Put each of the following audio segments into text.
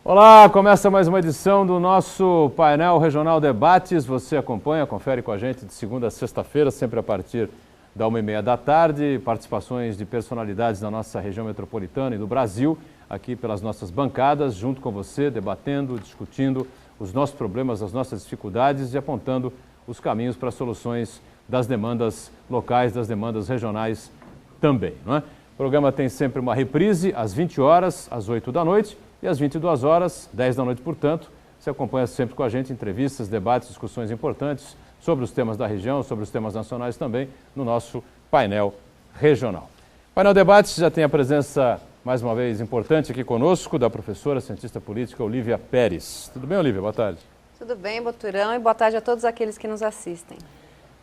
Olá, começa mais uma edição do nosso painel Regional Debates. Você acompanha, confere com a gente de segunda a sexta-feira, sempre a partir da 1h30 da tarde. Participações de personalidades da nossa região metropolitana e do Brasil, aqui pelas nossas bancadas, junto com você, debatendo, discutindo os nossos problemas, as nossas dificuldades e apontando os caminhos para soluções das demandas locais, das demandas regionais também, não é? O programa tem sempre uma reprise às 20 horas, às 8 da noite e às 22 horas, 10 da noite, portanto. Você acompanha sempre com a gente entrevistas, debates, discussões importantes sobre os temas da região, sobre os temas nacionais também, no nosso painel regional. O painel Debates já tem a presença, mais uma vez, importante aqui conosco, da professora, cientista política Olívia Pérez. Tudo bem, Olívia? Boa tarde. Tudo bem, Boturão, e boa tarde a todos aqueles que nos assistem.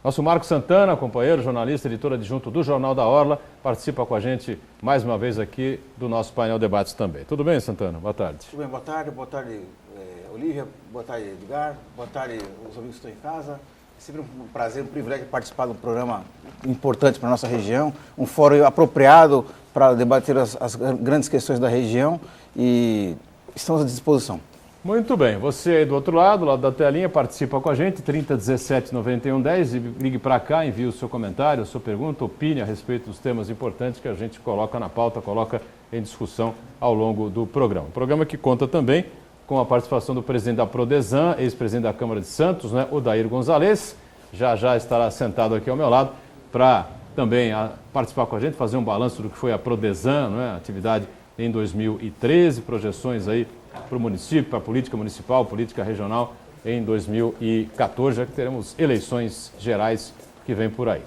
Nosso Marco Santana, companheiro, jornalista, editor adjunto do Jornal da Orla, participa com a gente mais uma vez aqui do nosso painel Debates também. Tudo bem, Santana? Boa tarde. Tudo bem, boa tarde, Olívia, boa tarde, Edgar, boa tarde, os amigos que estão em casa. É sempre um prazer, um privilégio participar de um programa importante para a nossa região, um fórum apropriado para debater as grandes questões da região e estamos à disposição. Muito bem, você aí do outro lado da telinha, participa com a gente, 3017 91 10, e ligue para cá, envie o seu comentário, a sua pergunta, opine a respeito dos temas importantes que a gente coloca na pauta, coloca em discussão ao longo do programa. Programa que conta também com a participação do presidente da Prodesan, ex-presidente da Câmara de Santos, né, Odair Gonzalez, já estará sentado aqui ao meu lado para também participar com a gente, fazer um balanço do que foi a Prodesan, né, atividade em 2013, projeções aí para o município, para a política municipal, política regional em 2014, já que teremos eleições gerais que vem por aí.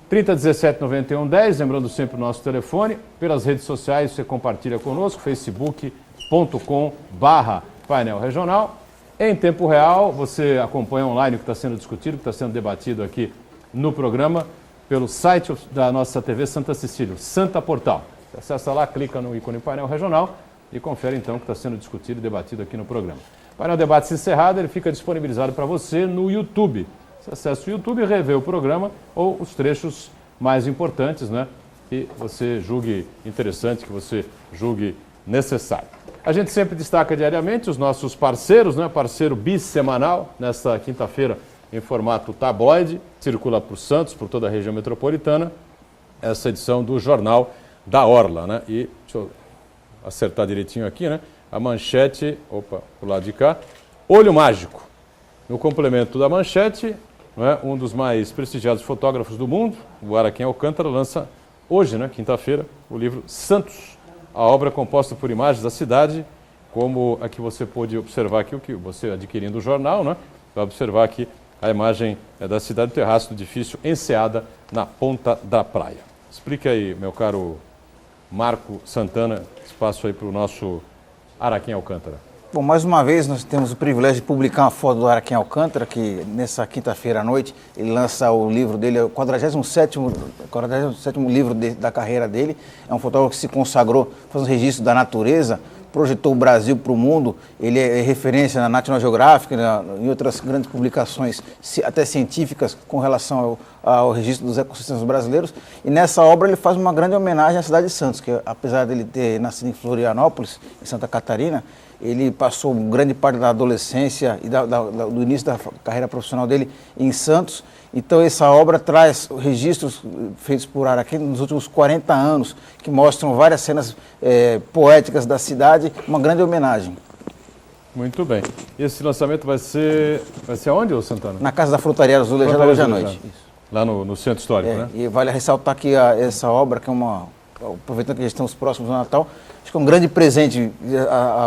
3017 91 10, lembrando sempre o nosso telefone, pelas redes sociais você compartilha conosco, facebook.com/painel regional. Em tempo real, você acompanha online o que está sendo discutido, o que está sendo debatido aqui no programa, pelo site da nossa TV Santa Cecília, Santa Portal. Você acessa lá, clica no ícone painel regional e confere então o que está sendo discutido e debatido aqui no programa. O painel Debates encerrado, ele fica disponibilizado para você no YouTube. Você acessa o YouTube e revê o programa ou os trechos mais importantes, né? Que você julgue interessante, que você julgue necessário. A gente sempre destaca diariamente os nossos parceiros, né? Parceiro bissemanal, nesta quinta-feira em formato tabloide, circula por Santos, por toda a região metropolitana, essa edição do Jornal da Orla, né? E deixa eu acertar direitinho aqui, né? A manchete, pro lado de cá, Olho Mágico. No complemento da manchete, né, um dos mais prestigiados fotógrafos do mundo, o Araquém Alcântara, lança hoje, né, quinta-feira, o livro Santos, a obra composta por imagens da cidade, como aqui você pôde observar aqui, o que você adquirindo o jornal, né, vai observar aqui a imagem da cidade, do terraço do edifício Enseada, na ponta da praia. Explica aí, meu caro Marco Santana, espaço aí para o nosso Araquém Alcântara. Bom, mais uma vez nós temos o privilégio de publicar uma foto do Araquém Alcântara, que nessa quinta-feira à noite ele lança o livro dele, é o 47º livro da carreira dele. É um fotógrafo que se consagrou fazendo registro da natureza, projetou o Brasil para o mundo. Ele é referência na National Geographic, em outras grandes publicações, até científicas, com relação ao registro dos ecossistemas brasileiros. E nessa obra ele faz uma grande homenagem à cidade de Santos, que apesar dele ter nascido em Florianópolis, em Santa Catarina, ele passou grande parte da adolescência e do início da carreira profissional dele em Santos. Então essa obra traz registros feitos por Araquém nos últimos 40 anos, que mostram várias cenas poéticas da cidade, uma grande homenagem. Muito bem. E esse lançamento vai ser aonde, Santana? Na Casa da Frutaria Azulejada hoje à noite. Isso. Lá no Centro Histórico, né? E vale ressaltar que essa obra, que é aproveitando que já estamos próximos do Natal, acho que é um grande presente.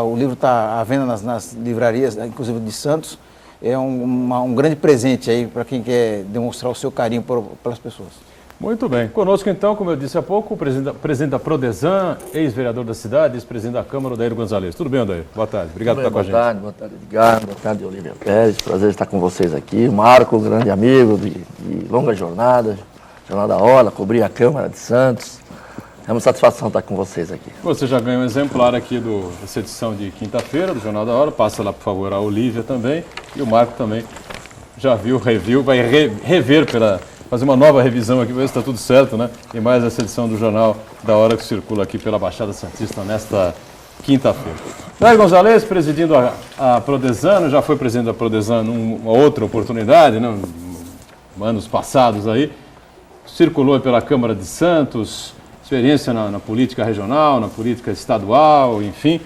O livro está à venda nas livrarias, inclusive de Santos. É um grande presente aí para quem quer demonstrar o seu carinho pelas pessoas. Muito bem. Conosco então, como eu disse há pouco, o presidente da Prodesan, ex-vereador da cidade, ex-presidente da Câmara, Odair Gonzalez. Tudo bem, Odair? Boa tarde. Obrigado por estar com a gente. Boa tarde, Edgar. Boa tarde, Olívia Pérez. Prazer estar com vocês aqui. O Marco, grande amigo de longa jornada, Jornal da Orla, cobri a Câmara de Santos. É uma satisfação estar com vocês aqui. Você já ganhou um exemplar aqui dessa edição de quinta-feira do Jornal da Hora. Passa lá, por favor, a Olívia também. E o Marco também já reviu, vai rever fazer uma nova revisão aqui, ver se está tudo certo, né? E mais essa edição do Jornal da Hora que circula aqui pela Baixada Santista nesta quinta-feira. Jair Gonzalez, presidindo a Prodesano, já foi presidente da Prodesano uma outra oportunidade, né? Anos passados aí, circulou pela Câmara de Santos, experiência na política regional, na política estadual, enfim,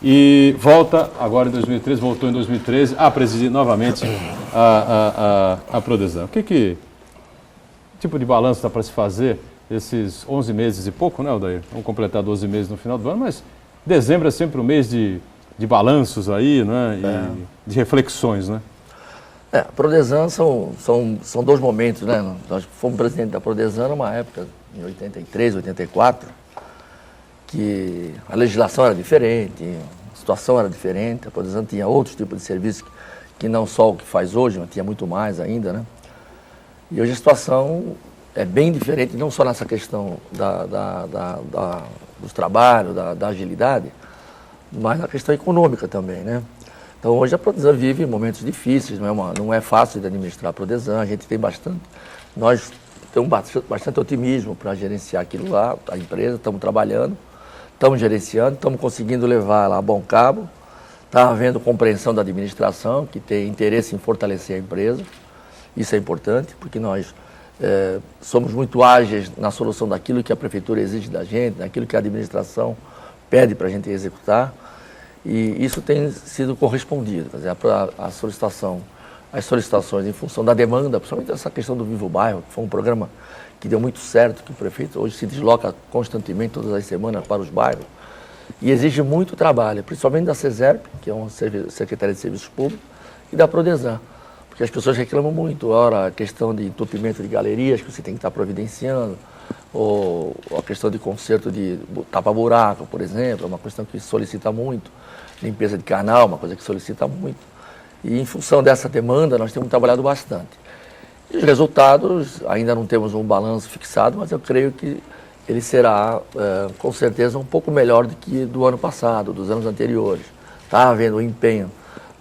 e volta agora em 2013, voltou em 2013 a presidir novamente a Prodesano. Que tipo de balanço dá para se fazer esses 11 meses e pouco, né, Odair? Vamos completar 12 meses no final do ano, mas dezembro é sempre um mês de balanços aí, né, e de reflexões, né? A Prodesano são dois momentos, né? Nós fomos presidente da Prodesano numa época, em 83, 84, que a legislação era diferente, a situação era diferente, a Prodesano tinha outros tipos de serviços que não só o que faz hoje, mas tinha muito mais ainda, né? E hoje a situação é bem diferente, não só nessa questão dos trabalhos, da agilidade, mas na questão econômica também, né? Então hoje a Prodesano vive momentos difíceis, não é fácil de administrar a Prodesano, a gente tem nós temos bastante otimismo para gerenciar aquilo lá, a empresa, estamos trabalhando, estamos gerenciando, estamos conseguindo levar ela a bom cabo, está havendo compreensão da administração, que tem interesse em fortalecer a empresa, isso é importante, porque nós somos muito ágeis na solução daquilo que a prefeitura exige da gente, daquilo que a administração pede para a gente executar, e isso tem sido correspondido. Quer dizer, as solicitações em função da demanda, principalmente essa questão do Vivo Bairro, que foi um programa que deu muito certo, que o prefeito hoje se desloca constantemente, todas as semanas, para os bairros, e exige muito trabalho, principalmente da CESERP, que é uma Secretaria de Serviços Públicos, e da Prodesano, porque as pessoas reclamam muito, ora, a questão de entupimento de galerias, que você tem que estar providenciando, ou a questão de conserto de tapa-buraco, por exemplo, é uma questão que solicita muito, limpeza de canal, uma coisa que solicita muito. E em função dessa demanda, nós temos trabalhado bastante. E os resultados, ainda não temos um balanço fixado, mas eu creio que ele será, com certeza, um pouco melhor do que do ano passado, dos anos anteriores. Está havendo um empenho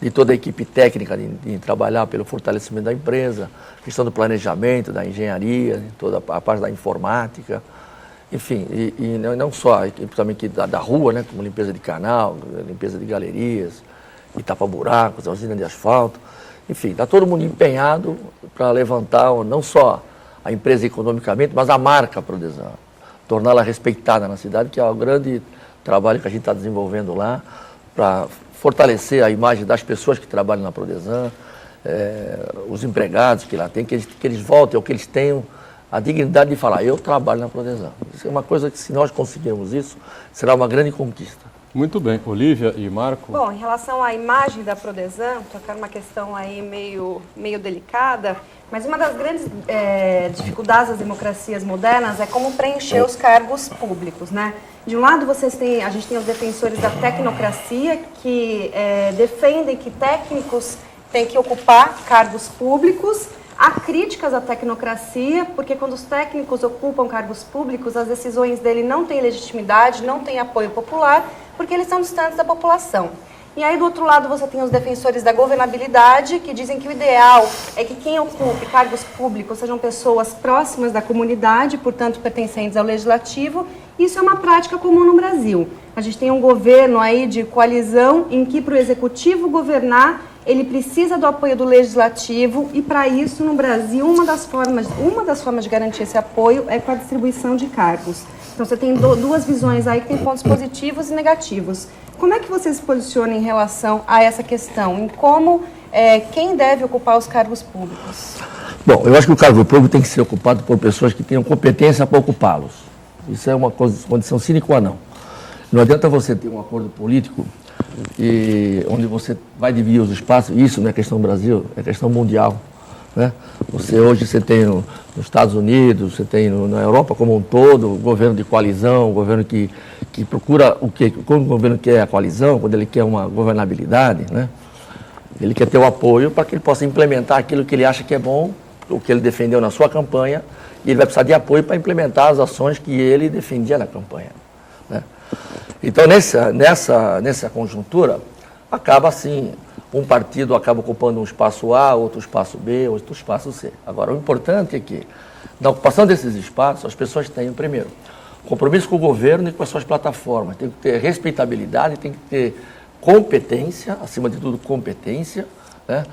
de toda a equipe técnica de trabalhar pelo fortalecimento da empresa, questão do planejamento, da engenharia, toda a parte da informática, enfim, e não só a equipe também da rua, né, como limpeza de canal, limpeza de galerias, e tapa-buracos, a usina de asfalto, enfim, está todo mundo empenhado para levantar não só a empresa economicamente, mas a marca Prodesano, torná-la respeitada na cidade, que é o grande trabalho que a gente está desenvolvendo lá, para fortalecer a imagem das pessoas que trabalham na Prodesano, os empregados que lá tem, que eles voltem, ou que eles tenham a dignidade de falar, eu trabalho na Prodesano. Isso é uma coisa que, se nós conseguirmos isso, será uma grande conquista. Muito bem. Olívia e Marco? Bom, em relação à imagem da Prodesano, tocar uma questão aí meio delicada, mas uma das grandes dificuldades das democracias modernas é como preencher os cargos públicos, né? De um lado, a gente tem os defensores da tecnocracia, que defendem que técnicos têm que ocupar cargos públicos. Há críticas à tecnocracia, porque quando os técnicos ocupam cargos públicos, as decisões dele não têm legitimidade, não têm apoio popular, porque eles são distantes da população. E aí, do outro lado, você tem os defensores da governabilidade, que dizem que o ideal é que quem ocupe cargos públicos sejam pessoas próximas da comunidade, portanto, pertencentes ao legislativo. Isso é uma prática comum no Brasil. A gente tem um governo aí de coalizão em que, para o executivo governar, ele precisa do apoio do legislativo, e para isso, no Brasil, uma das formas de garantir esse apoio é com a distribuição de cargos. Então, você tem duas visões aí que tem pontos positivos e negativos. Como é que você se posiciona em relação a essa questão, em como quem deve ocupar os cargos públicos? Bom, eu acho que o cargo público tem que ser ocupado por pessoas que tenham competência para ocupá-los. Isso é uma condição sine qua non. Não adianta você ter um acordo político onde você vai dividir os espaços. Isso não é questão do Brasil, é questão mundial, né? Hoje você tem nos Estados Unidos, você tem na Europa como um todo, o governo de coalizão, o governo que procura o quê? Quando o governo quer a coalizão, quando ele quer uma governabilidade, né? Ele quer ter o apoio para que ele possa implementar aquilo que ele acha que é bom, o que ele defendeu na sua campanha, e ele vai precisar de apoio para implementar as ações que ele defendia na campanha, né? Então, nessa conjuntura, acaba assim, um partido acaba ocupando um espaço A, outro espaço B, outro espaço C. Agora, o importante é que, na ocupação desses espaços, as pessoas tenham, primeiro, Compromisso com o governo e com as suas plataformas. Tem que ter respeitabilidade, tem que ter competência, acima de tudo competência, né?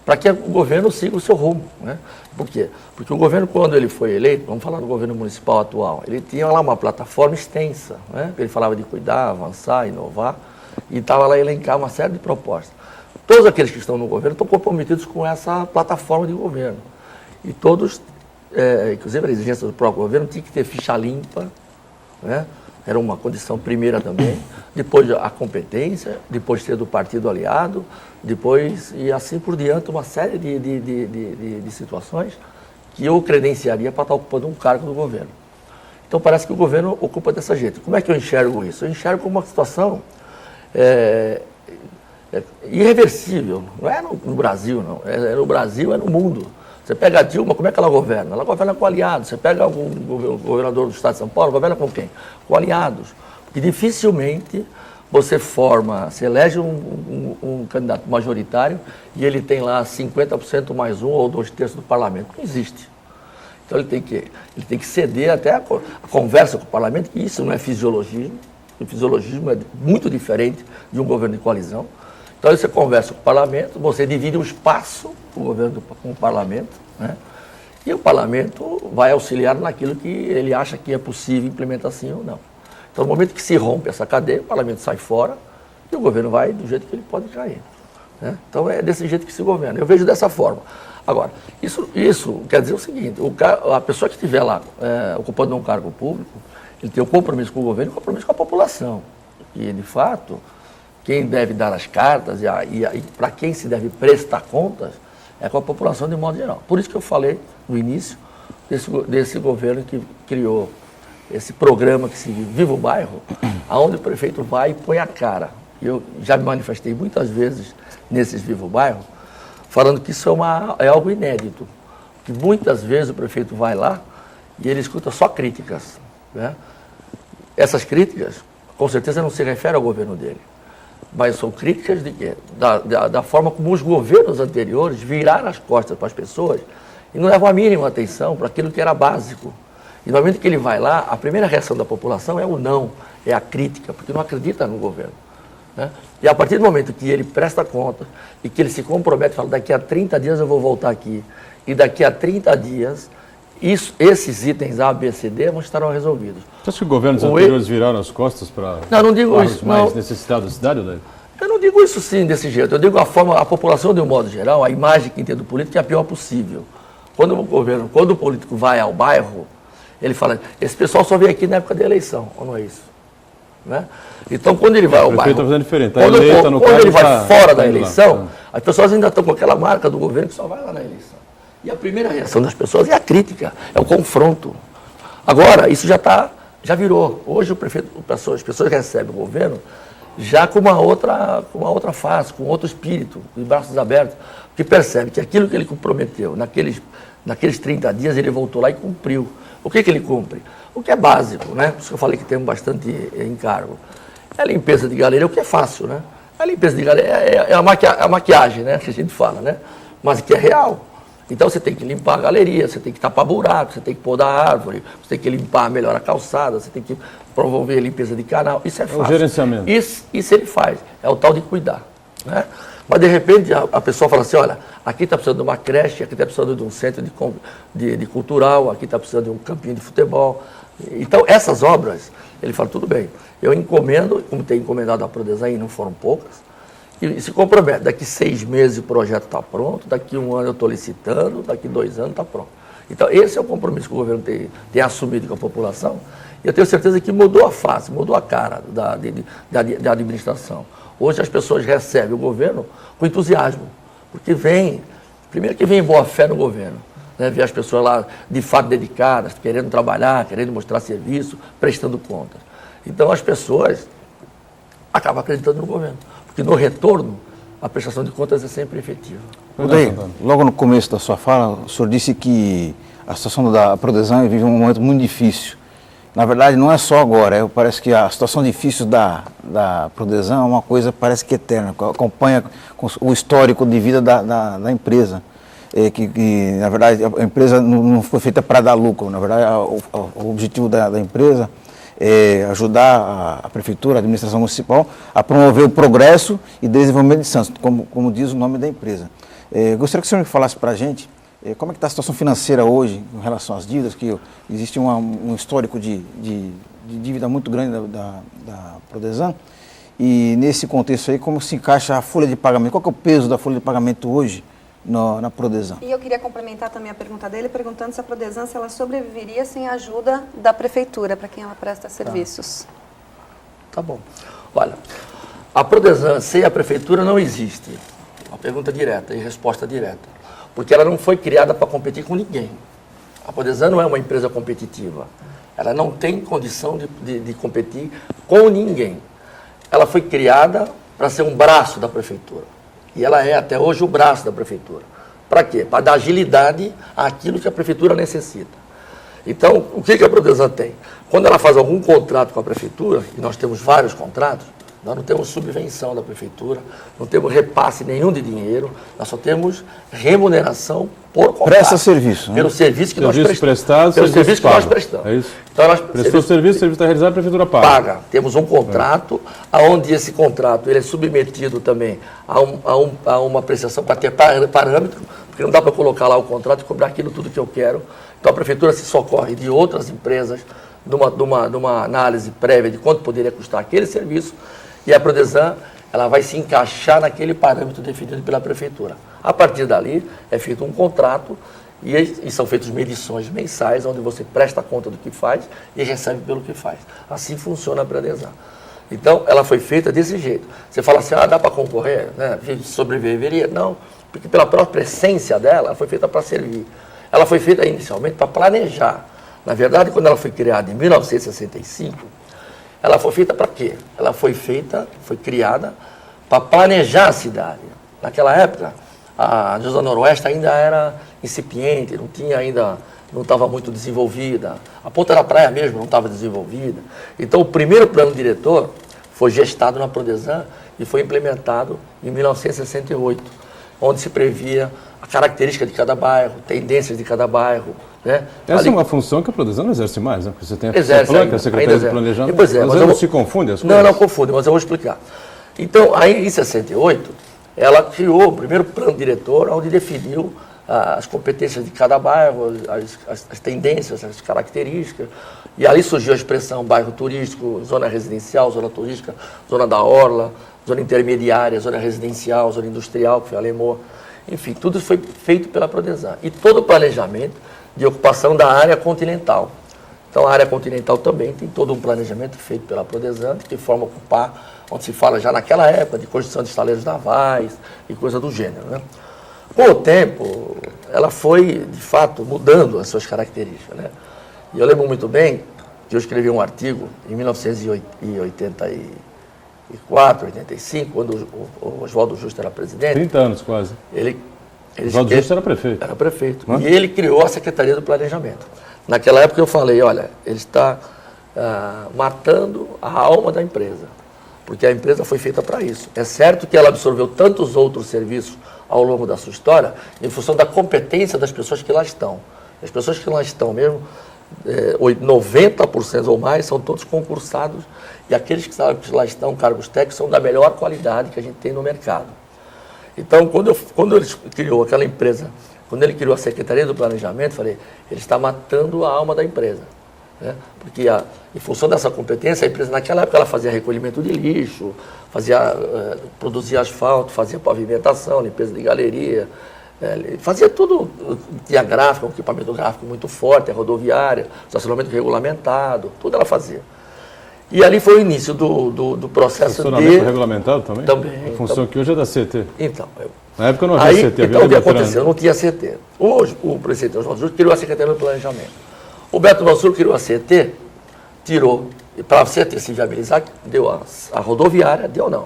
Para que o governo siga o seu rumo. Né? Por quê? Porque o governo, quando ele foi eleito, vamos falar do governo municipal atual, ele tinha lá uma plataforma extensa, né? Ele falava de cuidar, avançar, inovar, e estava lá a elencar uma série de propostas. Todos aqueles que estão no governo estão comprometidos com essa plataforma de governo. E todos, inclusive a exigência do próprio governo, tinha que ter ficha limpa, né? Era uma condição primeira também, depois a competência, depois ter do partido aliado, depois, e assim por diante, uma série de situações que eu credenciaria para estar ocupando um cargo do governo. Então parece que o governo ocupa dessa jeito. Como é que eu enxergo isso? Eu enxergo como uma situação irreversovível. Não é no Brasil, não. É no Brasil, é no mundo. Você pega a Dilma, como é que ela governa? Ela governa com aliados. Você pega o governador do estado de São Paulo, governa com quem? Com aliados. Porque dificilmente você elege um candidato majoritário e ele tem lá 50% mais 1 ou 2/3 do parlamento. Não existe. Então ele tem que ceder até a conversa com o parlamento, que isso não é fisiologismo. O fisiologismo é muito diferente de um governo de coalizão. Então você conversa com o parlamento, você divide o espaço do governo com o parlamento, né? E o parlamento vai auxiliar naquilo que ele acha que é possível implementar sim ou não. Então no momento que se rompe essa cadeia, o parlamento sai fora e o governo vai do jeito que ele pode cair. Né? Então é desse jeito que se governa. Eu vejo dessa forma. Agora, isso quer dizer o seguinte, a pessoa que estiver lá ocupando um cargo público, ele tem um compromisso com o governo e um compromisso com a população. E, de fato, quem deve dar as cartas e para quem se deve prestar contas é com a população de modo geral. Por isso que eu falei no início desse governo que criou esse programa que se Viva o Bairro, aonde o prefeito vai e põe a cara. Eu já me manifestei muitas vezes nesses Viva o Bairro, falando que isso é algo inédito. Que muitas vezes o prefeito vai lá e ele escuta só críticas. Né? Essas críticas, com certeza, não se referem ao governo dele. Mas são críticas de quê? Da forma como os governos anteriores viraram as costas para as pessoas e não levam a mínima atenção para aquilo que era básico. E no momento que ele vai lá, a primeira reação da população é o não, é a crítica, porque não acredita no governo. Né? E a partir do momento que ele presta conta e que ele se compromete, fala, daqui a 30 dias eu vou voltar aqui, e daqui a 30 dias esses itens A, B, C, D estarão resolvidos. Você acha que governos anteriores viraram as costas para os mais necessitados da cidade, Odair? Eu não digo isso sim desse jeito. Eu digo a população de um modo geral, a imagem que tem do político é a pior possível. Quando o político vai ao bairro, ele fala, esse pessoal só vem aqui na época da eleição, ou não é isso? Né? Então, quando ele vai ao bairro, está fazendo diferente. Quando ele vai fora da eleição, as pessoas ainda estão com aquela marca do governo que só vai lá na eleição. E a primeira reação das pessoas é a crítica, é o confronto. Agora, isso já virou. Hoje as pessoas recebem o governo já com uma outra face, com outro espírito, de braços abertos, que percebe que aquilo que ele comprometeu naqueles 30 dias, ele voltou lá e cumpriu. O que ele cumpre? O que é básico, né? Por isso que eu falei que tem bastante encargo. É a limpeza de galeria, o que é fácil, né? A limpeza de galeria é a maquiagem, né? Que a gente fala, né? Mas que é real. Então você tem que limpar a galeria, você tem que tapar buraco, você tem que podar a árvore, você tem que limpar melhor a calçada, você tem que promover a limpeza de canal. Isso é fácil. O gerenciamento. Isso ele faz, é o tal de cuidar. Né? Mas de repente a pessoa fala assim, olha, aqui está precisando de uma creche, aqui está precisando de um centro de cultural, aqui está precisando de um campinho de futebol. Então essas obras, ele fala, tudo bem, eu encomendo, como tem encomendado a Prodesign, não foram poucas, e se compromete, daqui 6 meses o projeto está pronto, daqui 1 ano eu estou licitando, daqui 2 anos está pronto. Então esse é o compromisso que o governo tem assumido com a população, e eu tenho certeza que mudou a face, mudou a cara da administração. Hoje as pessoas recebem o governo com entusiasmo, porque primeiro que vem em boa fé no governo, né? Ver as pessoas lá de fato dedicadas, querendo trabalhar, querendo mostrar serviço, prestando contas. Então as pessoas acabam acreditando no governo. Porque no retorno, a prestação de contas é sempre efetiva. Odair, logo no começo da sua fala, o senhor disse que a situação da Prodesign vive um momento muito difícil. Na verdade, não é só agora, parece que a situação difícil da Prodesign é uma coisa, parece que eterna, acompanha o histórico de vida da empresa. Que, na verdade, a empresa não foi feita para dar lucro, na verdade, o objetivo da empresa ajudar a Prefeitura, a administração municipal, a promover o progresso e desenvolvimento de Santos, como diz o nome da empresa. Gostaria que o senhor me falasse para a gente como é que está a situação financeira hoje em relação às dívidas, que existe um histórico de dívida muito grande da Prodesan, e nesse contexto aí, como se encaixa a folha de pagamento, qual que é o peso da folha de pagamento hoje na Prodesan? E eu queria complementar também a pergunta dele, perguntando se a Prodesan, se ela sobreviveria sem a ajuda da Prefeitura, para quem ela presta serviços. Tá bom. Olha, a Prodesan sem a Prefeitura não existe. Uma pergunta direta e resposta direta. Porque ela não foi criada para competir com ninguém. A Prodesan não é uma empresa competitiva. Ela não tem condição de competir com ninguém. Ela foi criada para ser um braço da Prefeitura. E ela é até hoje o braço da Prefeitura. Para quê? Para dar agilidade àquilo que a Prefeitura necessita. Então, o que a Prodesan tem? Quando ela faz algum contrato com a Prefeitura, e nós temos vários contratos, nós não temos subvenção da Prefeitura, não temos repasse nenhum de dinheiro, nós só temos remuneração por contrato. Presta serviço, né? Pelo serviço que nós prestamos. Prestado, pelo serviço que nós pago. prestamos. É isso? Então, nós, Prestou o serviço está realizado, a Prefeitura paga. Paga. Temos um contrato, onde esse contrato ele é submetido também a uma apreciação para ter parâmetro, porque não dá para colocar lá o contrato e cobrar aquilo tudo que eu quero. Então, a Prefeitura se socorre de outras empresas, de uma análise prévia de quanto poderia custar aquele serviço, e a Prodesan, ela vai se encaixar naquele parâmetro definido pela Prefeitura. A partir dali, é feito um contrato e são feitas medições mensais, onde você presta conta do que faz e recebe pelo que faz. Assim funciona a Prodesan. Então, ela foi feita desse jeito. Você fala assim, dá para concorrer? Né? Sobreviveria? Não, porque pela própria essência dela, ela foi feita para servir. Ela foi feita inicialmente para planejar. Na verdade, quando ela foi criada em 1965, ela foi feita para quê? Ela foi criada para planejar a cidade. Naquela época, a Zona Noroeste ainda era incipiente, não estava muito desenvolvida. A Ponta da Praia mesmo não estava desenvolvida. Então, o primeiro plano diretor foi gestado na Prodesan e foi implementado em 1968, onde se previa a característica de cada bairro, tendências de cada bairro. Né? Essa é uma função que a Prodesan não exerce mais, né? Porque você tem a Exerce, que é a Secretaria de Planejamento, pois é, mas não se confunde as coisas? Não confunde, mas eu vou explicar. Então, aí em 68, ela criou o primeiro plano diretor, onde definiu as competências de cada bairro, as tendências, as características, e ali surgiu a expressão bairro turístico, zona residencial, zona turística, zona da orla, zona intermediária, zona residencial, zona industrial, que foi a Lemor. Enfim, tudo foi feito pela Prodesan. E todo o planejamento de ocupação da área continental. Então, a área continental também tem todo um planejamento feito pela Prodesan, de que forma ocupar, onde se fala já naquela época de construção de estaleiros navais e coisa do gênero. Né? Com o tempo, ela foi, de fato, mudando as suas características. Né? E eu lembro muito bem que eu escrevi um artigo em 1984, 85, quando o Oswaldo Justo era presidente. 30 anos quase. Oswaldo Justo era prefeito. Era prefeito. E ele criou a Secretaria do Planejamento. Naquela época eu falei, olha, ele está matando a alma da empresa, porque a empresa foi feita para isso. É certo que ela absorveu tantos outros serviços ao longo da sua história, em função da competência das pessoas que lá estão. As pessoas que lá estão mesmo, 90% ou mais, são todos concursados, e aqueles que lá estão, cargos técnicos, são da melhor qualidade que a gente tem no mercado. Então, quando ele criou aquela empresa, quando ele criou a Secretaria do Planejamento, falei, ele está matando a alma da empresa. Né? Porque, em função dessa competência, a empresa, naquela época, ela fazia recolhimento de lixo, produzia asfalto, fazia pavimentação, limpeza de galeria, fazia tudo, tinha gráfico, um equipamento gráfico muito forte, a rodoviária, estacionamento regulamentado, tudo ela fazia. E ali foi o início do processo estacionamento regulamentado também? Também. A função que hoje é da CT. Então, na época não havia CT. Então, o que aconteceu? Não tinha CT. Hoje, o presidente Oswaldo Justo criou a Secretaria do Planejamento. O Beto Mansur criou a CT, tirou, e para a CT se viabilizar, deu a rodoviária, deu não.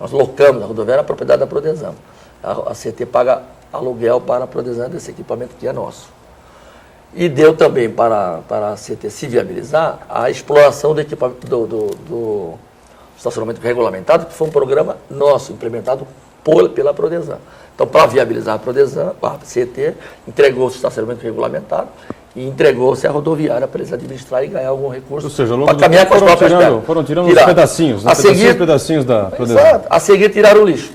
Nós locamos a rodoviária, a propriedade da Prodesan. A CT paga aluguel para a Prodesan desse equipamento que é nosso. E deu também para a CT se viabilizar a exploração do equipamento do estacionamento regulamentado, que foi um programa nosso, implementado pela Prodesan. Então, para viabilizar a Prodesan, a CT entregou o estacionamento regulamentado e entregou-se à rodoviária para eles administrar e ganhar algum recurso. Ou seja, ao longo para do caminhar tempo com as próprias pernas. foram tirando os pedacinhos, né? Pedacinhos da Prodesã. Exato. A seguir tiraram o lixo.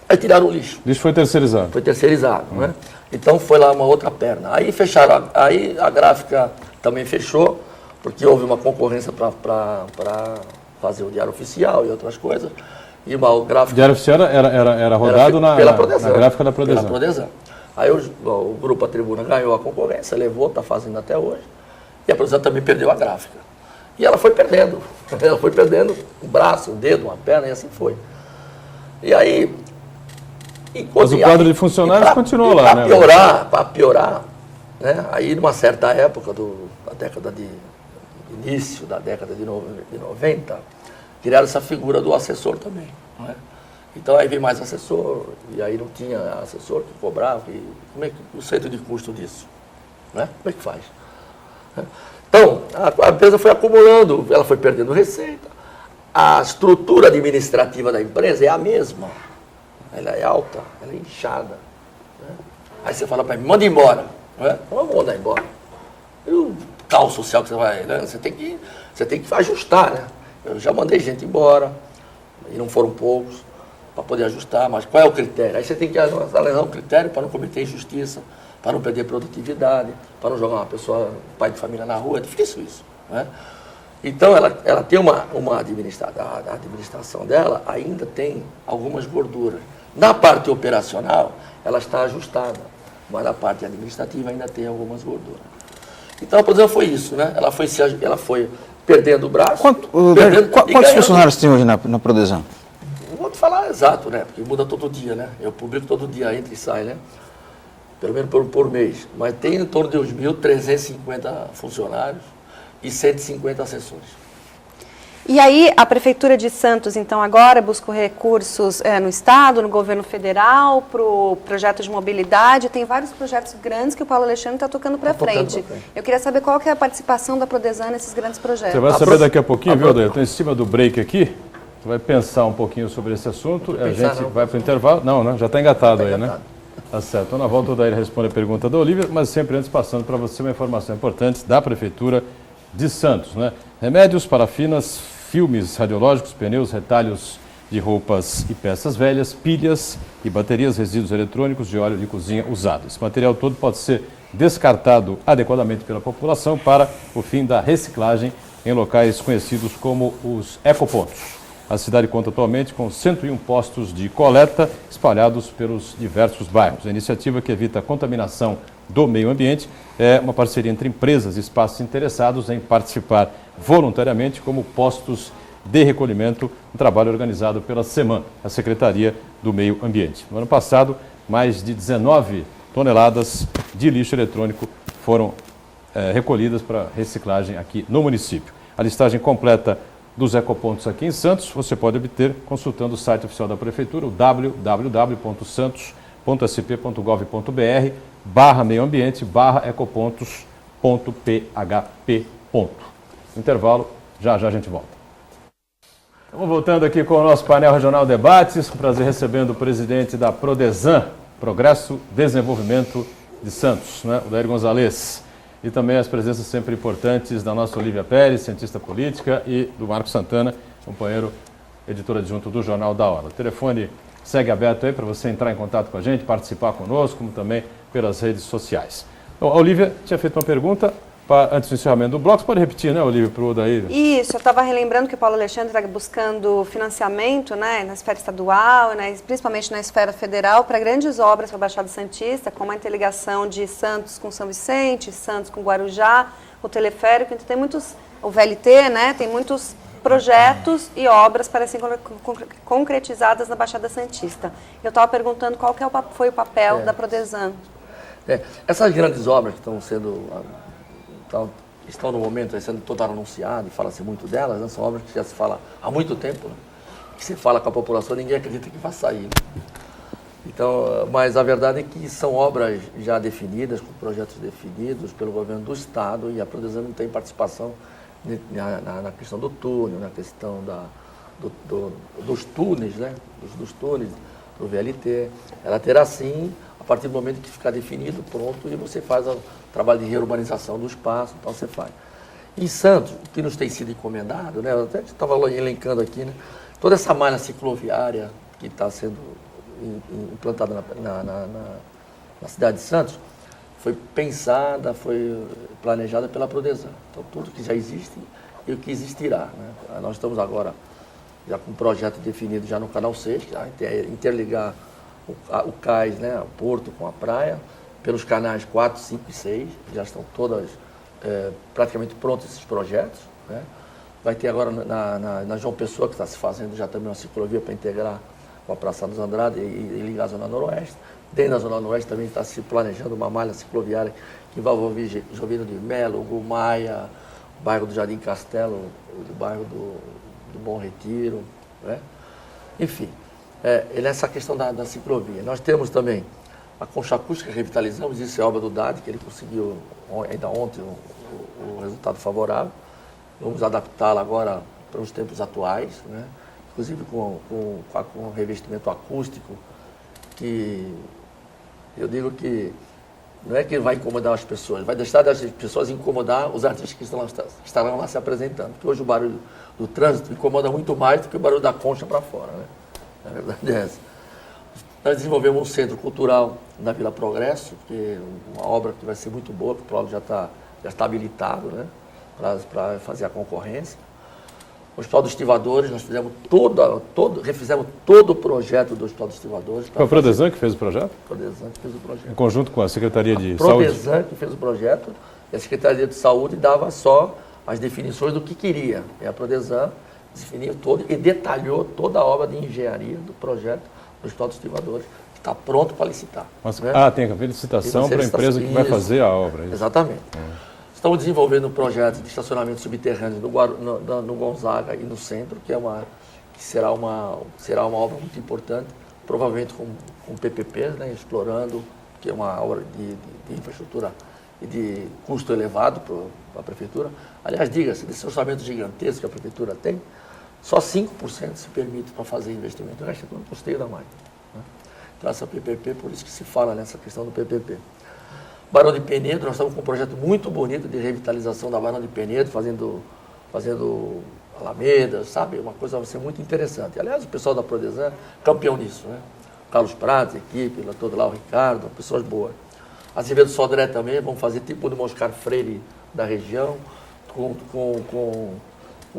Aí tiraram o lixo. Isso foi terceirizado. Foi terceirizado, né? Então foi lá uma outra perna. Aí fecharam, aí a gráfica também fechou, porque houve uma concorrência para fazer o Diário Oficial e outras coisas. E uma gráfica... O Diário Oficial era rodado na gráfica da Prodesã. Pela Prodesã. Aí o grupo A Tribuna ganhou a concorrência, levou, está fazendo até hoje. E a Prodesã também perdeu a gráfica. E ela foi perdendo. Ela foi perdendo um braço, um dedo, uma perna, e assim foi. E aí... Mas o quadro de funcionários continuou lá, né? Para piorar, né? Aí numa certa época início da década de 90, criaram essa figura do assessor também, não é? Então aí vem mais assessor, e aí não tinha assessor que cobrava, como é que o centro de custo disso? Né? Como é que faz? Então, a empresa foi acumulando, ela foi perdendo receita, a estrutura administrativa da empresa é a mesma, ela é alta, ela é inchada. Né? Aí você fala para mim, manda embora. Né? Eu não vou mandar embora. E o caos social que você vai, né? Você tem que ajustar, né? Eu já mandei gente embora, e não foram poucos, para poder ajustar, mas qual é o critério? Aí você tem que analisar um critério para não cometer injustiça, para não perder produtividade, para não jogar uma pessoa, pai de família na rua, é difícil isso. Né? Então ela tem uma administração, a administração dela ainda tem algumas gorduras. Na parte operacional, ela está ajustada, mas na parte administrativa ainda tem algumas gorduras. Então a Prodesã foi isso, né? Ela foi perdendo o braço. Quantos funcionários tem hoje na Prodesã? Não vou te falar exato, né? Porque muda todo dia, né? Eu publico todo dia, entra e sai, né? Pelo menos por mês. Mas tem em torno de uns 1.350 funcionários e 150 assessores. E aí, a Prefeitura de Santos, então, agora busca recursos no Estado, no governo federal, para o projeto de mobilidade. Tem vários projetos grandes que o Paulo Alexandre está tocando para frente. Eu queria saber qual que é a participação da Prodesã nesses grandes projetos. Você vai saber daqui a pouquinho, viu, Adair? Estou em cima do break aqui. Você vai pensar um pouquinho sobre esse assunto. A gente vai para o intervalo. Não, né? Já está engatado aí, né? Tá certo. Então, na volta, o Adair responde a pergunta da Olívia, mas sempre antes passando para você uma informação importante da Prefeitura de Santos, né? Remédios, parafinas, filmes radiológicos, pneus, retalhos de roupas e peças velhas, pilhas e baterias, resíduos eletrônicos de óleo de cozinha usado. Esse material todo pode ser descartado adequadamente pela população para o fim da reciclagem em locais conhecidos como os ecopontos. A cidade conta atualmente com 101 postos de coleta espalhados pelos diversos bairros. A iniciativa, que evita a contaminação do meio ambiente, é uma parceria entre empresas e espaços interessados em participar voluntariamente como postos de recolhimento, um trabalho organizado pela SEMAN, a Secretaria do Meio Ambiente. No ano passado, mais de 19 toneladas de lixo eletrônico foram recolhidas para reciclagem aqui no município. A listagem completa dos ecopontos aqui em Santos você pode obter consultando o site oficial da Prefeitura, o www.santos.sp.gov.br/meioambiente/ecopontos.php. Intervalo, já a gente volta. Estamos voltando aqui com o nosso painel regional Debates, com prazer recebendo o presidente da Prodesã, Progresso Desenvolvimento de Santos, né? O Adair Gonzalez. E também as presenças sempre importantes da nossa Olívia Pérez, cientista política, e do Marco Santana, companheiro editor adjunto do Jornal da Hora. O telefone segue aberto aí para você entrar em contato com a gente, participar conosco, como também pelas redes sociais. Então, a Olívia tinha feito uma pergunta antes do encerramento do bloco. Você pode repetir, né, Olívia, para o Odair? Isso, eu estava relembrando que o Paulo Alexandre está buscando financiamento, né, na esfera estadual, né, principalmente na esfera federal, para grandes obras para a Baixada Santista, como a interligação de Santos com São Vicente, Santos com Guarujá, o teleférico. Então tem muitos, o VLT, né, tem muitos projetos e obras para serem concretizadas na Baixada Santista. Eu estava perguntando qual que foi o papel da Prodesã. Essas grandes obras que estão no momento sendo todas anunciadas, e fala-se muito delas, né? São obras que já se fala há muito tempo, né? Que se fala com a população, ninguém acredita que vai sair. Né? Então, mas a verdade é que são obras já definidas, com projetos definidos pelo governo do Estado, e a Prodesã não tem participação na questão do túnel, na questão dos túneis, né? Dos túneis, para o VLT. Ela terá sim, a partir do momento que ficar definido, pronto, e você faz o trabalho de reurbanização do espaço, então você faz. Em Santos, o que nos tem sido encomendado, né, eu até estava elencando aqui, né, toda essa malha cicloviária que está sendo implantada na cidade de Santos, foi pensada, foi planejada pela Prodesan. Então, tudo que já existe e o que existirá. Né? Nós estamos agora já com um projeto definido já no Canal 6, que vai interligar o cais, né, o porto com a praia, pelos canais 4, 5 e 6, já estão todas praticamente prontos esses projetos. Né? Vai ter agora na João Pessoa, que está se fazendo já também uma ciclovia para integrar com a Praça dos Andrade e ligar a Zona Noroeste. Dentro da Zona Noroeste também está se planejando uma malha cicloviária que vai envolver Jovino de Melo, Gumaia, o bairro do Jardim Castelo, o bairro do Bom Retiro. Né? Enfim, nessa questão da ciclovia. Nós temos também a concha acústica que revitalizamos, isso é obra do DAD, que ele conseguiu ainda ontem o resultado favorável. Vamos adaptá-la agora para os tempos atuais, né? Inclusive com um revestimento acústico, que eu digo que não é que vai incomodar as pessoas, vai deixar as pessoas incomodar os artistas que estarão lá se apresentando. Porque hoje o barulho do trânsito incomoda muito mais do que o barulho da concha para fora. Né? A verdade é essa. Nós desenvolvemos um centro cultural na Vila Progresso, que é uma obra que vai ser muito boa, porque o Paulo já está habilitado, né? Para fazer a concorrência. O Hospital dos Estivadores, nós fizemos refizemos todo o projeto do Hospital dos Estivadores. Foi a Prodesan que fez o projeto? A Prodesan que fez o projeto. Em conjunto com a Secretaria de Saúde? A Prodesan que fez o projeto, e a Secretaria de Saúde dava só as definições do que queria. E a Prodesan definiu todo e detalhou toda a obra de engenharia do projeto do Hospital dos Estivadores, que está pronto para licitar. Mas, né? tem que haver licitação para a empresa que vai fazer a obra. Exatamente. Estamos desenvolvendo um projeto de estacionamento subterrâneo no Gonzaga e no centro, que será uma obra muito importante, provavelmente com PPPs, né, explorando, que é uma obra de infraestrutura e de custo elevado para a prefeitura. Aliás, diga-se, desse orçamento gigantesco que a prefeitura tem, só 5% se permite para fazer investimento, o resto é tudo custeio da máquina. Né? Então, essa PPP, por isso que se fala nessa questão do PPP. Barão de Penedo, nós estamos com um projeto muito bonito de revitalização da Barão de Penedo, fazendo alamedas, sabe? Uma coisa vai ser muito interessante. Aliás, o pessoal da Prodesan, campeão nisso, né? Carlos Prates, equipe, todo lá, o Ricardo, pessoas boas. Azevedo Sodré também, vamos fazer tipo do Oscar Freire da região, com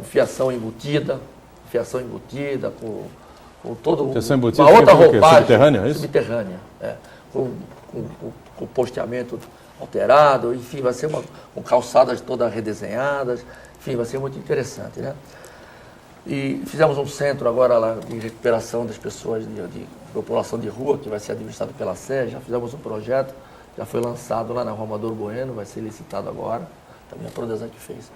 fiação embutida, com todo fiação embutida, uma outra roupagem. Subterrânea, é isso? Subterrânea, com posteamento alterado, enfim, vai ser com calçadas todas redesenhadas, enfim, vai ser muito interessante, né? E fizemos um centro agora lá de recuperação das pessoas de população de rua, que vai ser administrado pela SE, já fizemos um projeto, já foi lançado lá na Rua Amador Bueno, vai ser licitado agora, também a Prodesan que fez.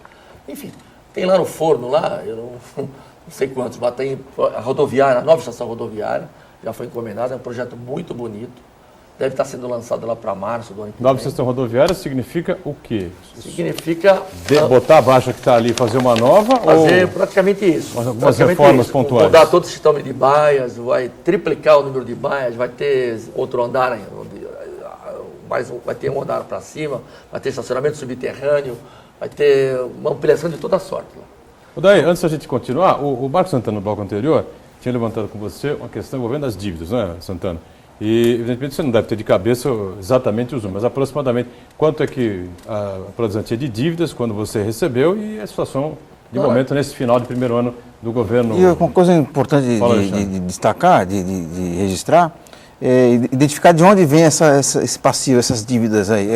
Enfim, tem lá no forno, lá, eu não sei quantos, mas tem a rodoviária, a nova estação rodoviária, já foi encomendada, é um projeto muito bonito. Deve estar sendo lançado lá para março do ano que vem. Nova estação rodoviária significa o quê? Significa botar a baixa que está ali e fazer uma nova? Fazer praticamente isso. Algumas reformas pontuais. Mudar todo o sistema de baias, vai triplicar o número de baias, vai ter outro andar, vai ter um andar para cima, vai ter estacionamento subterrâneo, vai ter uma ampliação de toda a sorte. Daí, antes da gente continuar, o Marcos Santana, no bloco anterior, tinha levantado com você uma questão envolvendo as dívidas, né, Santana? E, evidentemente, você não deve ter de cabeça exatamente os números, mas aproximadamente quanto é que a Prodesan tinha de dívidas quando você recebeu e a situação de momento nesse final de primeiro ano do governo. E uma coisa importante de destacar, de registrar, é identificar de onde vem esse passivo, essas dívidas aí.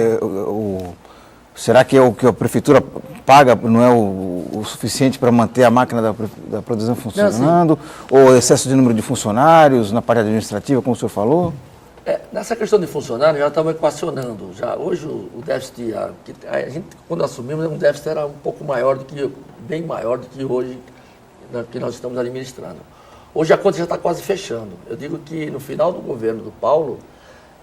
Será que é o que a prefeitura paga não é o suficiente para manter a máquina da Prodesan funcionando? Ou excesso de número de funcionários na parte administrativa, como o senhor falou? Nessa questão de funcionários, já estamos equacionando. Hoje o déficit, a gente, quando assumimos, um déficit era um pouco maior bem maior do que hoje, que nós estamos administrando. Hoje a conta já está quase fechando. Eu digo que no final do governo do Paulo,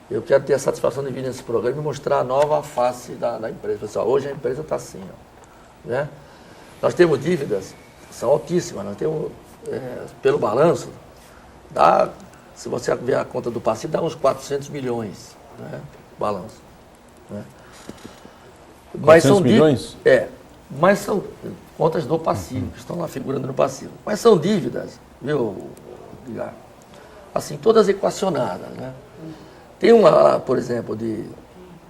eu quero ter a satisfação de vir nesse programa e mostrar a nova face da empresa. Pessoal, hoje a empresa está assim, né? Nós temos dívidas que são altíssimas. Nós temos, pelo balanço, dá se você ver a conta do passivo, dá uns 400 milhões, né? Balanço. Né? 400 milhões? Mas são contas do passivo, que estão lá figurando no passivo. Mas são dívidas, viu, Edgar? Assim, todas equacionadas, né? Tem uma lá, por exemplo, de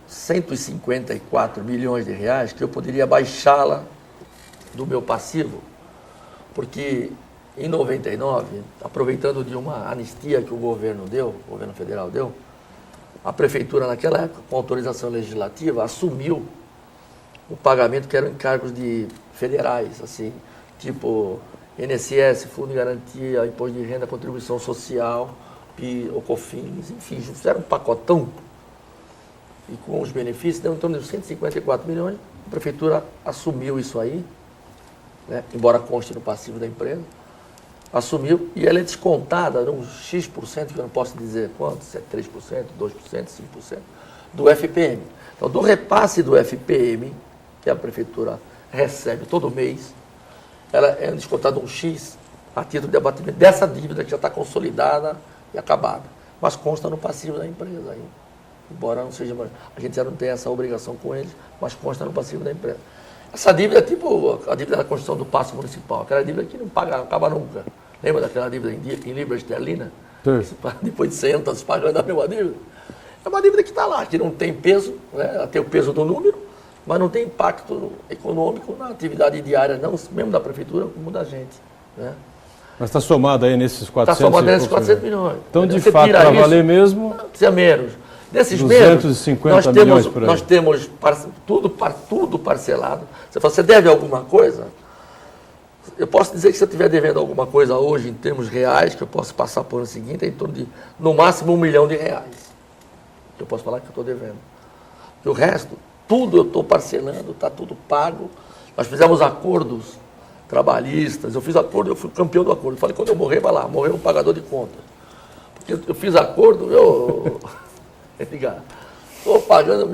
154 milhões de reais que eu poderia baixá-la do meu passivo, porque em 99, aproveitando de uma anistia que o governo federal deu, a prefeitura naquela época, com autorização legislativa, assumiu o pagamento que eram encargos de federais, assim, tipo INSS, Fundo de Garantia, Imposto de Renda, Contribuição Social, o COFINS, enfim, fizeram um pacotão e com os benefícios deu em torno de 154 milhões, a prefeitura assumiu isso aí, né, embora conste no passivo da empresa, assumiu e ela é descontada num X%, que eu não posso dizer quanto, se é 3%, 2%, 5%, do FPM. Então, do repasse do FPM, que a prefeitura recebe todo mês, ela é descontada um X a título de abatimento dessa dívida que já está consolidada e acabada, mas consta no passivo da empresa aí. Embora não seja, a gente já não tenha essa obrigação com eles, mas consta no passivo da empresa. Essa dívida é tipo a dívida da construção do paço municipal, aquela dívida que não acaba nunca. Lembra daquela dívida em libra esterlina? Depois de 100 anos pagando a mesma dívida. É uma dívida que está lá, que não tem peso, né? Ela tem o peso do número, mas não tem impacto econômico na atividade diária, não mesmo da prefeitura, como da gente. Né? Mas está somado aí nesses 400 Está somado nesses 400 milhões. Então, de fato, para valer mesmo... Não precisa menos. Desses 250 milhões por aí. Nós temos tudo parcelado. Você fala, você deve alguma coisa? Eu posso dizer que se eu estiver devendo alguma coisa hoje, em termos reais, que eu posso passar por ano seguinte, é em torno de, no máximo, R$1 milhão. Eu posso falar que eu estou devendo. E o resto, tudo eu estou parcelando, está tudo pago. Nós fizemos acordos trabalhistas, eu fiz acordo, eu fui campeão do acordo. Eu falei, quando eu morrer, vai lá, morreu um pagador de conta. Porque eu fiz acordo, estou pagando,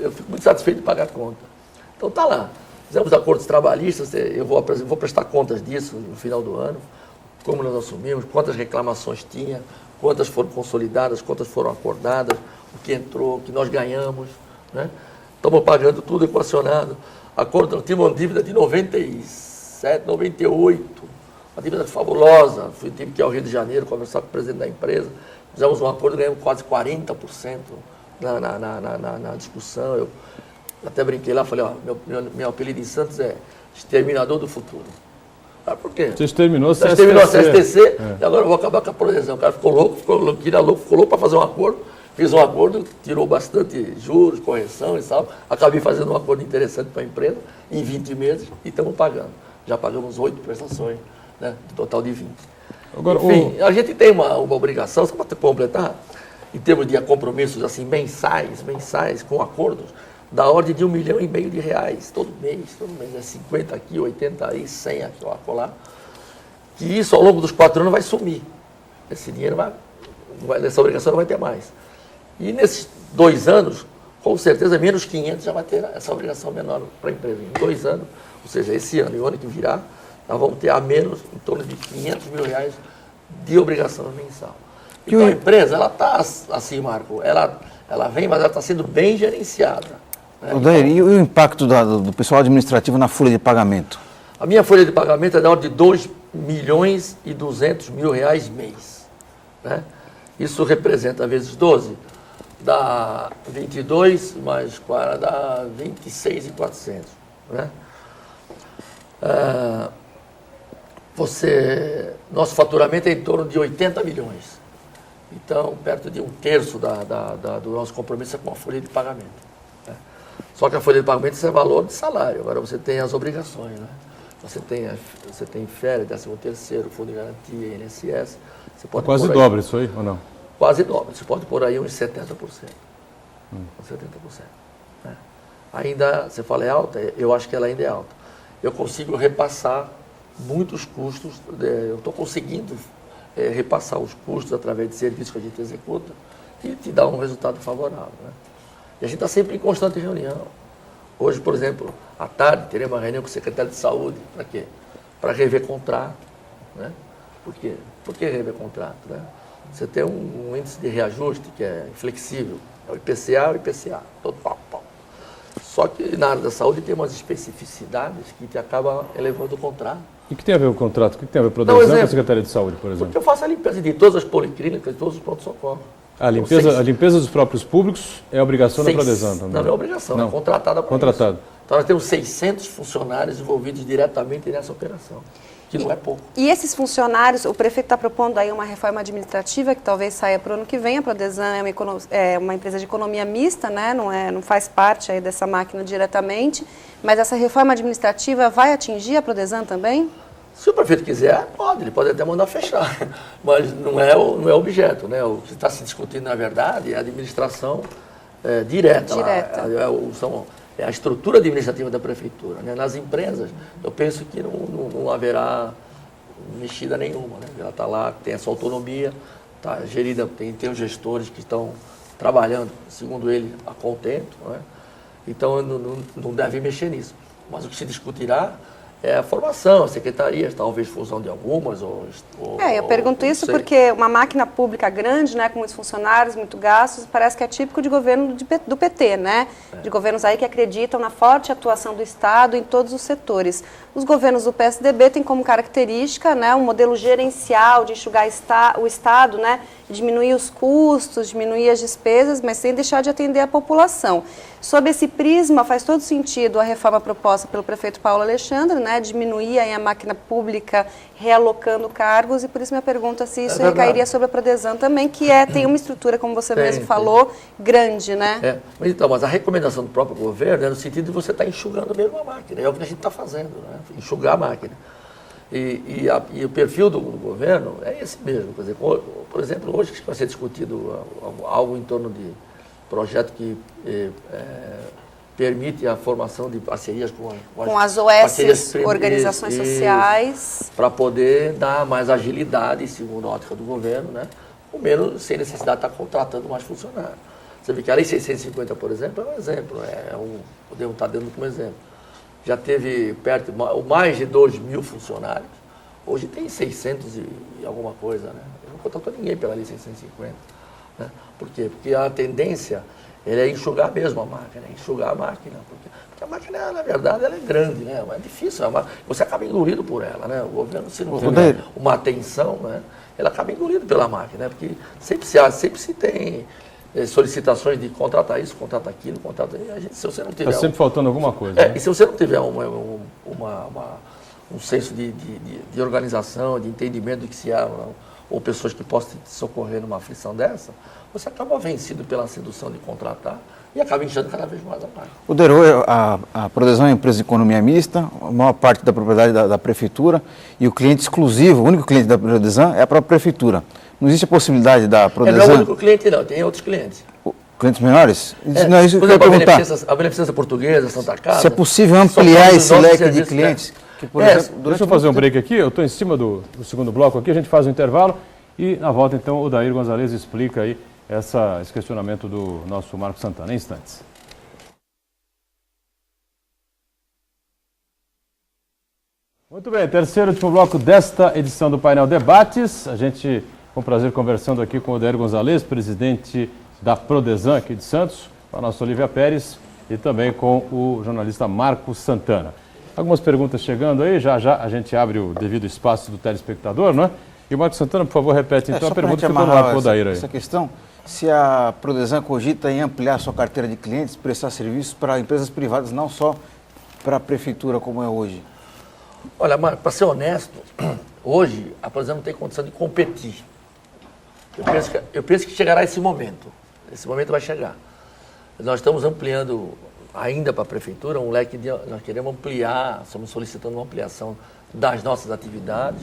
eu fico muito satisfeito de pagar a conta. Então tá lá. Fizemos acordos trabalhistas, eu vou prestar contas disso no final do ano, como nós assumimos, quantas reclamações tinha, quantas foram consolidadas, quantas foram acordadas, o que entrou, o que nós ganhamos. Né? Estamos pagando tudo equacionado. Acordo, nós tínhamos uma dívida de 97, 98, uma dívida fabulosa. Tive que ir ao Rio de Janeiro conversar com o presidente da empresa. Fizemos um acordo, ganhamos quase 40% na discussão. Eu até brinquei lá, falei, ó, meu apelido em Santos é Exterminador do Futuro. Ah, por quê? Você exterminou a CSTC. Exterminou a CSTC, e agora eu vou acabar com a proteção. O cara ficou louco para fazer um acordo. Fiz um acordo, tirou bastante juros, correção e tal. Acabei fazendo um acordo interessante para a empresa em 20 meses e estamos pagando. Já pagamos 8 prestações, né, de total de 20. Agora, enfim, a gente tem uma obrigação, só para completar, em termos de compromissos assim, mensais, com acordos, da ordem de R$1,5 milhão todo mês, é 50 aqui, 80 aí, 100 aqui, lá. Que isso ao longo dos 4 anos vai sumir. Esse dinheiro essa obrigação não vai ter mais. E nesses 2 anos, com certeza, menos 500 já vai ter essa obrigação menor para a empresa. Em 2 anos, ou seja, esse ano e o ano que virá, nós vamos ter a menos em torno de R$500 mil de obrigação mensal. Então a empresa, ela está assim, Marco, ela vem, mas ela está sendo bem gerenciada. Né? Odair, e o impacto do pessoal administrativo na folha de pagamento? A minha folha de pagamento é da ordem de R$2,2 milhões mês. Né? Isso representa vezes 12, dá 22, mais 4, dá 26.400. Né? Nosso faturamento é em torno de 80 milhões. Então, perto de 1/3 do nosso compromisso é com a folha de pagamento. Né? Só que a folha de pagamento isso é valor de salário. Agora você tem as obrigações. Né? Você tem férias, 13º, Fundo de Garantia, INSS. Você pode quase dobra isso aí, ou não? Quase dobra. Você pode pôr aí uns 70%. 70%. Né? Ainda, você fala é alta? Eu acho que ela ainda é alta. Eu consigo repassar muitos custos, eu estou conseguindo repassar os custos através de serviços que a gente executa e te dá um resultado favorável. Né? E a gente está sempre em constante reunião. Hoje, por exemplo, à tarde, teremos uma reunião com o secretário de Saúde. Para quê? Para rever contrato. Né? Por quê? Por que rever contrato? Né? você tem um índice de reajuste que é flexível, é o IPCA e o IPCA, todo pau. Só que na área da saúde tem umas especificidades que te acabam elevando o contrato. E o que tem a ver o contrato? O que tem a ver com a Prodesã com a Secretaria de Saúde, por exemplo? Porque eu faço a limpeza de todas as policlínicas, de todos os pronto-socorro. A limpeza dos próprios públicos é obrigação da Prodesã também? Não é obrigação, é contratada para contratado. Isso. Então nós temos 600 funcionários envolvidos diretamente nessa operação, que não é pouco. E esses funcionários, o prefeito está propondo aí uma reforma administrativa que talvez saia para o ano que vem. A Prodesã é uma empresa de economia mista, né? Não faz parte aí dessa máquina diretamente, mas essa reforma administrativa vai atingir a Prodesã também? Se o prefeito quiser, ele pode até mandar fechar, mas não é o objeto, né? O que está se discutindo, na verdade, é a administração direta. É a estrutura administrativa da prefeitura, né? Nas empresas, eu penso que não haverá mexida nenhuma, né? Ela está lá, tem essa autonomia, está gerida, tem os gestores que estão trabalhando, segundo ele, a contento, né? Então não deve mexer nisso. Mas o que se discutirá é a formação, a secretarias, talvez fusão de algumas. Eu pergunto isso porque uma máquina pública grande, né, com muitos funcionários, muito gastos, parece que é típico de governo do PT, né? De governos aí que acreditam na forte atuação do Estado em todos os setores. Os governos do PSDB têm como característica, né, um modelo gerencial de enxugar o Estado, né, diminuir os custos, diminuir as despesas, mas sem deixar de atender a população. Sob esse prisma, faz todo sentido a reforma proposta pelo prefeito Paulo Alexandre, né, diminuir aí a máquina pública, realocando cargos, e por isso minha pergunta se isso recairia sobre a Prodesã também, que tem uma estrutura, como você mesmo falou, grande, né? Mas a recomendação do próprio governo é no sentido de você estar enxugando mesmo a máquina, é o que a gente está fazendo, né? Enxugar a máquina. E o perfil do governo é esse mesmo. Por exemplo, hoje que vai ser discutido algo em torno de projeto que permite a formação de parcerias com as OS, organizações sociais, para poder dar mais agilidade, segundo a ótica do governo, né? Ou menos sem necessidade de estar contratando mais funcionários. Você vê que a Lei 650, por exemplo, é um exemplo, podemos estar dando como exemplo. Já teve mais de 2.000 funcionários, hoje tem 600 e alguma coisa, né? Eu não contratou ninguém pela Lei 650. Né? Por quê? Porque a tendência é enxugar mesmo a máquina, enxugar a máquina. Porque a máquina, na verdade, ela é grande, né? É difícil, você acaba engolido por ela, né? O governo, se não tiver uma atenção, né? Ele acaba engolido pela máquina, né? Porque sempre se tem solicitações de contratar isso, contratar aquilo, se você não tiver... Está sempre faltando alguma coisa. Né? E se você não tiver um senso de organização, de entendimento do que se há, ou pessoas que possam te socorrer numa aflição dessa, você acaba vencido pela sedução de contratar e acaba inchando cada vez mais a máquina. O Derô, a Prodesã é uma empresa de economia mista, a maior parte da propriedade da prefeitura, e o cliente exclusivo, o único cliente da Prodesã é a própria prefeitura. Não existe a possibilidade da Prodesã... Não é o único cliente, não, tem outros clientes. Clientes menores? Não, isso por exemplo, a Beneficência Portuguesa, Santa Casa... Se é possível ampliar esse leque de clientes... Deixa eu fazer um break aqui, eu estou em cima do segundo bloco aqui, a gente faz um intervalo e na volta então o Daír Gonzalez explica aí esse questionamento do nosso Marco Santana, em instantes. Muito bem, terceiro e último bloco desta edição do Painel Debates, a gente com prazer conversando aqui com o Daír Gonzalez, presidente da Prodesã aqui de Santos, com a nossa Olívia Pérez e também com o jornalista Marco Santana. Algumas perguntas chegando aí, já a gente abre o devido espaço do telespectador, não é? E o Marco Santana, por favor, repete então a pergunta que eu marcou o Daír aí. Essa questão, se a Prodesã cogita em ampliar sua carteira de clientes, prestar serviços para empresas privadas, não só para a prefeitura como é hoje? Olha, para ser honesto, hoje a Prodesã não tem condição de competir. Eu penso que chegará esse momento. Esse momento vai chegar. Nós estamos ampliando ainda para a prefeitura um leque de... Nós queremos ampliar, estamos solicitando uma ampliação das nossas atividades.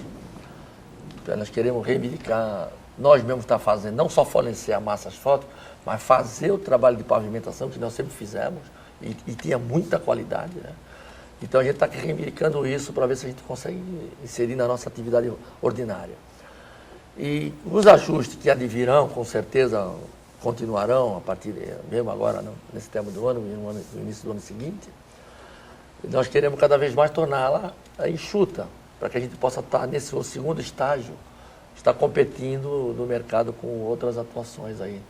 Nós queremos reivindicar, nós mesmos estar fazendo, não só fornecer a massa asfáltica, mas fazer o trabalho de pavimentação que nós sempre fizemos e tinha muita qualidade, né? Então a gente está reivindicando isso para ver se a gente consegue inserir na nossa atividade ordinária. E os ajustes que advirão, com certeza, continuarão a partir, mesmo agora, nesse termo do ano e no início do ano seguinte. Nós queremos cada vez mais torná-la enxuta, para que a gente possa estar nesse segundo estágio está competindo no mercado com outras atuações aí,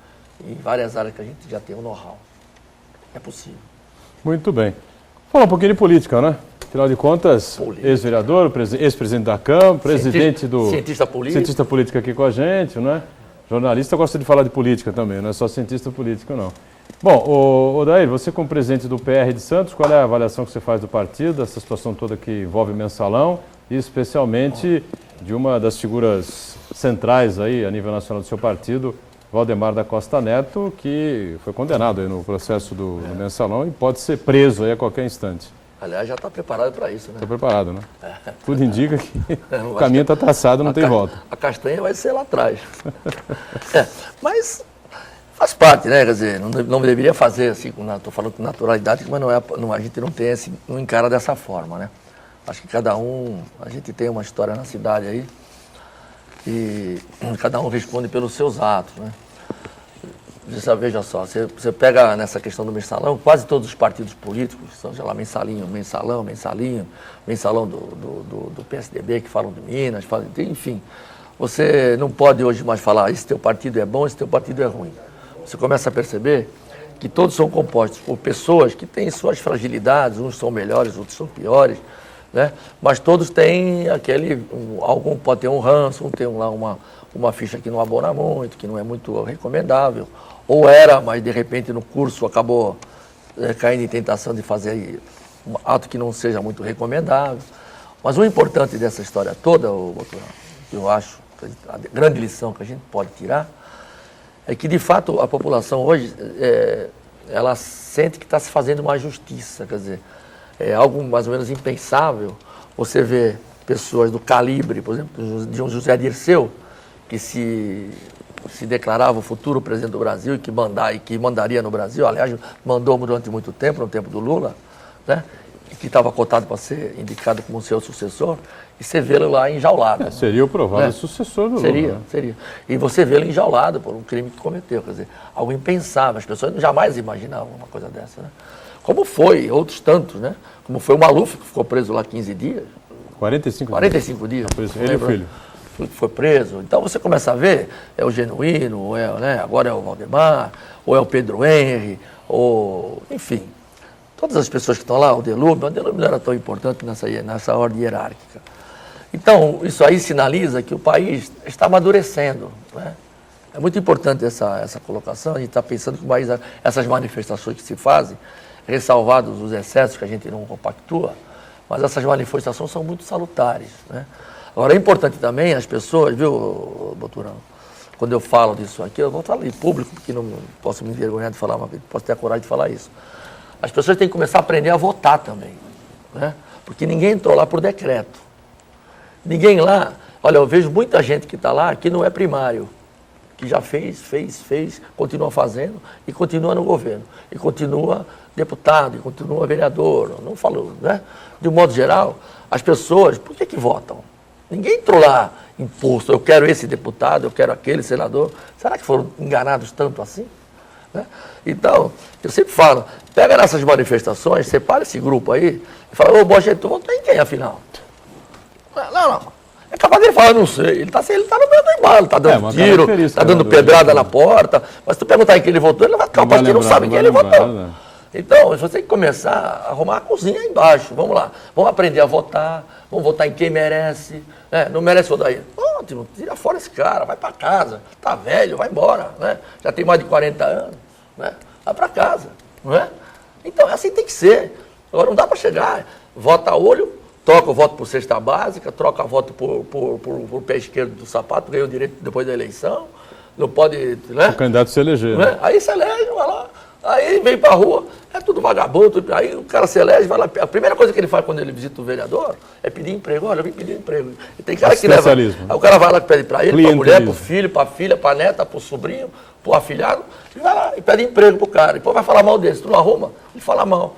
em várias áreas que a gente já tem um know-how. É possível. Muito bem. Falar um pouquinho de política, né? Afinal de contas, ex-vereador, ex-presidente da Câmara, presidente do... Cientista político. Cientista político aqui com a gente, né? Jornalista gosta de falar de política também, não é só cientista político, não. Bom, Odair, você como presidente do PR de Santos, qual é a avaliação que você faz do partido, dessa situação toda que envolve mensalão e especialmente de uma das figuras centrais aí a nível nacional do seu partido, Valdemar da Costa Neto, que foi condenado aí no processo do mensalão e pode ser preso aí a qualquer instante. Aliás, já está preparado para isso, né? Está preparado, né? Tudo indica que o caminho está traçado, não tem volta. A castanha vai ser lá atrás. Mas faz parte, né? Quer dizer, não deveria fazer assim, estou falando com naturalidade, mas a gente não encara dessa forma, né? Acho que a gente tem uma história na cidade aí e cada um responde pelos seus atos, né? Veja só, você pega nessa questão do mensalão, quase todos os partidos políticos, são, sei lá, mensalão do PSDB, que falam de Minas, enfim. Você não pode hoje mais falar, esse teu partido é bom, esse teu partido é ruim. Você começa a perceber que todos são compostos por pessoas que têm suas fragilidades, uns são melhores, outros são piores, né? Mas todos têm algum pode ter um ranço, um tem lá uma ficha que não abona muito, que não é muito recomendável, ou era, mas de repente no curso acabou caindo em tentação de fazer um ato que não seja muito recomendável. Mas o importante dessa história toda, que eu acho, a grande lição que a gente pode tirar, é que de fato a população hoje, ela sente que está se fazendo uma justiça, quer dizer, é algo mais ou menos impensável você ver pessoas do calibre, por exemplo, de um José Dirceu, que se declarava o futuro presidente do Brasil e que mandaria no Brasil, aliás, mandou durante muito tempo, no tempo do Lula, né? Que estava cotado para ser indicado como seu sucessor, e você vê-lo lá enjaulado. Seria o provável sucessor do Lula. Seria. E você vê-lo enjaulado por um crime que cometeu, quer dizer, algo impensável, as pessoas jamais imaginavam uma coisa dessa, né? Como foi, outros tantos, né? Como foi o Maluf, que ficou preso lá 15 dias. 45 dias. Ele e o filho. Foi preso. Então você começa a ver, é o Genuíno, ou agora é o Valdemar, ou é o Pedro Henry, ou enfim, todas as pessoas que estão lá, o Delúbio não era tão importante nessa ordem hierárquica. Então, isso aí sinaliza que o país está amadurecendo, né? É muito importante essa colocação, a gente está pensando que o país, essas manifestações que se fazem, ressalvados os excessos que a gente não compactua, mas essas manifestações são muito salutares, né? Agora, é importante também as pessoas, viu, Boturão, quando eu falo disso aqui, eu vou falar em público, porque não posso me envergonhar de falar, mas posso ter a coragem de falar isso. As pessoas têm que começar a aprender a votar também, né? Porque ninguém entrou lá por decreto. Ninguém lá, olha, eu vejo muita gente que está lá que não é primário, que já fez, continua fazendo e continua no governo, e continua deputado, e continua vereador, não falo, né? De um modo geral, as pessoas, por que votam? Ninguém entrou lá imposto, eu quero esse deputado, eu quero aquele senador. Será que foram enganados tanto assim? Né? Então, eu sempre falo, pega nessas manifestações, separa esse grupo aí, e fala, ô, Bocha, tu votou em quem, afinal? Não. É capaz dele falar, não sei, ele tá no meio do embalo, tá dando tiro, tá dando pedrada na porta, mas se tu perguntar em quem ele votou, ele vai ficar capaz que não sabe quem ele votou. Né? Então, você tem que começar a arrumar a cozinha aí embaixo, vamos lá, vamos aprender a votar, vamos votar em quem merece, né? Não merece votar aí, ótimo, tira fora esse cara, vai para casa, tá velho, vai embora, né? Já tem mais de 40 anos, né? Vai para casa, não é? Então, assim tem que ser. Agora não dá para chegar, vota a olho, troca o voto por cesta básica, troca o voto por pé esquerdo do sapato, ganhou o direito depois da eleição, não pode, né? O candidato se eleger. Né? Aí se elege, vai lá. Aí vem pra rua, é tudo vagabundo, aí o cara se elege, vai lá. A primeira coisa que ele faz quando ele visita o vereador é pedir emprego. Olha, eu vim pedir emprego. E tem cara que leva. Aí o cara vai lá e pede pra ele, pra mulher, pro filho, pra filha, pra neta, pro sobrinho, pro afilhado, e vai lá e pede emprego pro cara. E depois vai falar mal desse, tu não arruma, ele fala mal.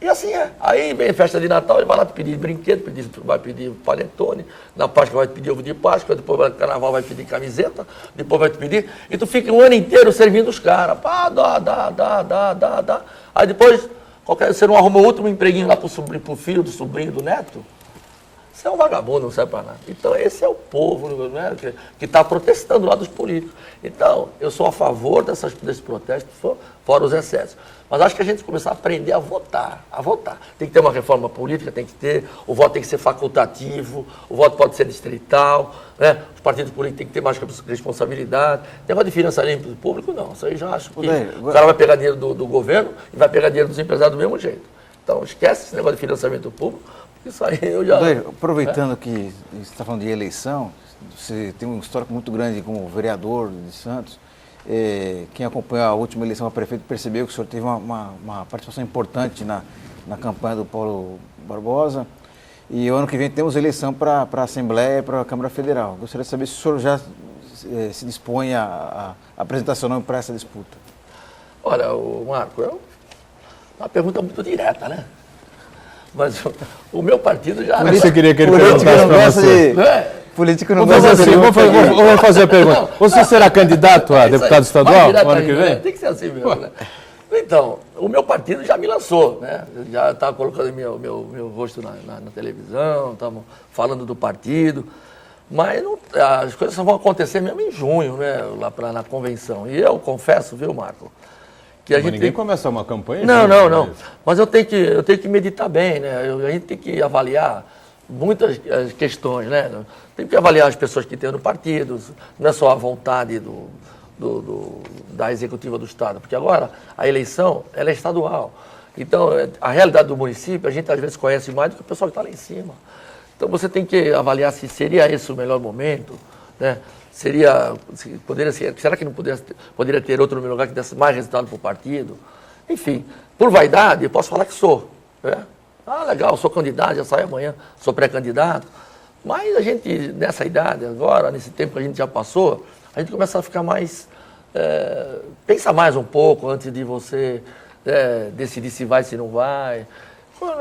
E assim é. Aí vem festa de Natal, ele vai lá pedir brinquedo, vai pedir panetone, na Páscoa vai pedir ovo de Páscoa, depois no Carnaval vai pedir camiseta, depois vai te pedir, e tu fica um ano inteiro servindo os caras. Pá, dá. Aí depois, você não arruma outro empreguinho lá pro filho, do sobrinho, do neto? Você é um vagabundo, não serve para nada. Então, esse é o povo, né, que está protestando lá dos políticos. Então, eu sou a favor desse protesto, fora os excessos. Mas acho que a gente tem que começar a aprender a votar, Tem que ter uma reforma política, o voto tem que ser facultativo, o voto pode ser distrital, né? Os partidos políticos têm que ter mais responsabilidade. Negócio de financiamento público, não. Isso aí já acho que o cara vai pegar dinheiro do governo e vai pegar dinheiro dos empresários do mesmo jeito. Então, esquece esse negócio de financiamento público, isso aí eu já... Aproveitando que você está falando de eleição, você tem um histórico muito grande como vereador de Santos. Quem acompanhou a última eleição para prefeito percebeu que o senhor teve uma participação importante na campanha do Paulo Barbosa. E o ano que vem temos eleição para a Assembleia e para a Câmara Federal. Gostaria de saber se o senhor já se dispõe a apresentar seu nome para essa disputa. Olha, Marco, é uma pergunta muito direta, né? Mas o meu partido já... Mas você queria que ele perguntasse para você? Político não gosta de... Vamos fazer a pergunta. Você será candidato a deputado estadual no ano que vem? Tem que ser assim mesmo, né? Então, o meu partido já me lançou, né? Já está colocando meu rosto na televisão, estamos falando do partido, mas as coisas só vão acontecer mesmo em junho, né? Lá na convenção. E eu confesso, viu, Marco, que a gente ninguém começa uma campanha? Não. Mas eu tenho que meditar bem, né? A gente tem que avaliar muitas questões, né? Tem que avaliar as pessoas que tem no partido, não é só a vontade da executiva do Estado, porque agora a eleição ela é estadual. Então, a realidade do município, a gente às vezes conhece mais do que o pessoal que está lá em cima. Então, você tem que avaliar se seria esse o melhor momento, né? Será que não poderia ter outro lugar que desse mais resultado para o partido? Enfim, por vaidade, eu posso falar que sou. Né? Legal, sou candidato, já saio amanhã, sou pré-candidato. Mas a gente, nessa idade agora, nesse tempo que a gente já passou, a gente começa a ficar mais... pensa mais um pouco antes de você decidir se vai, se não vai.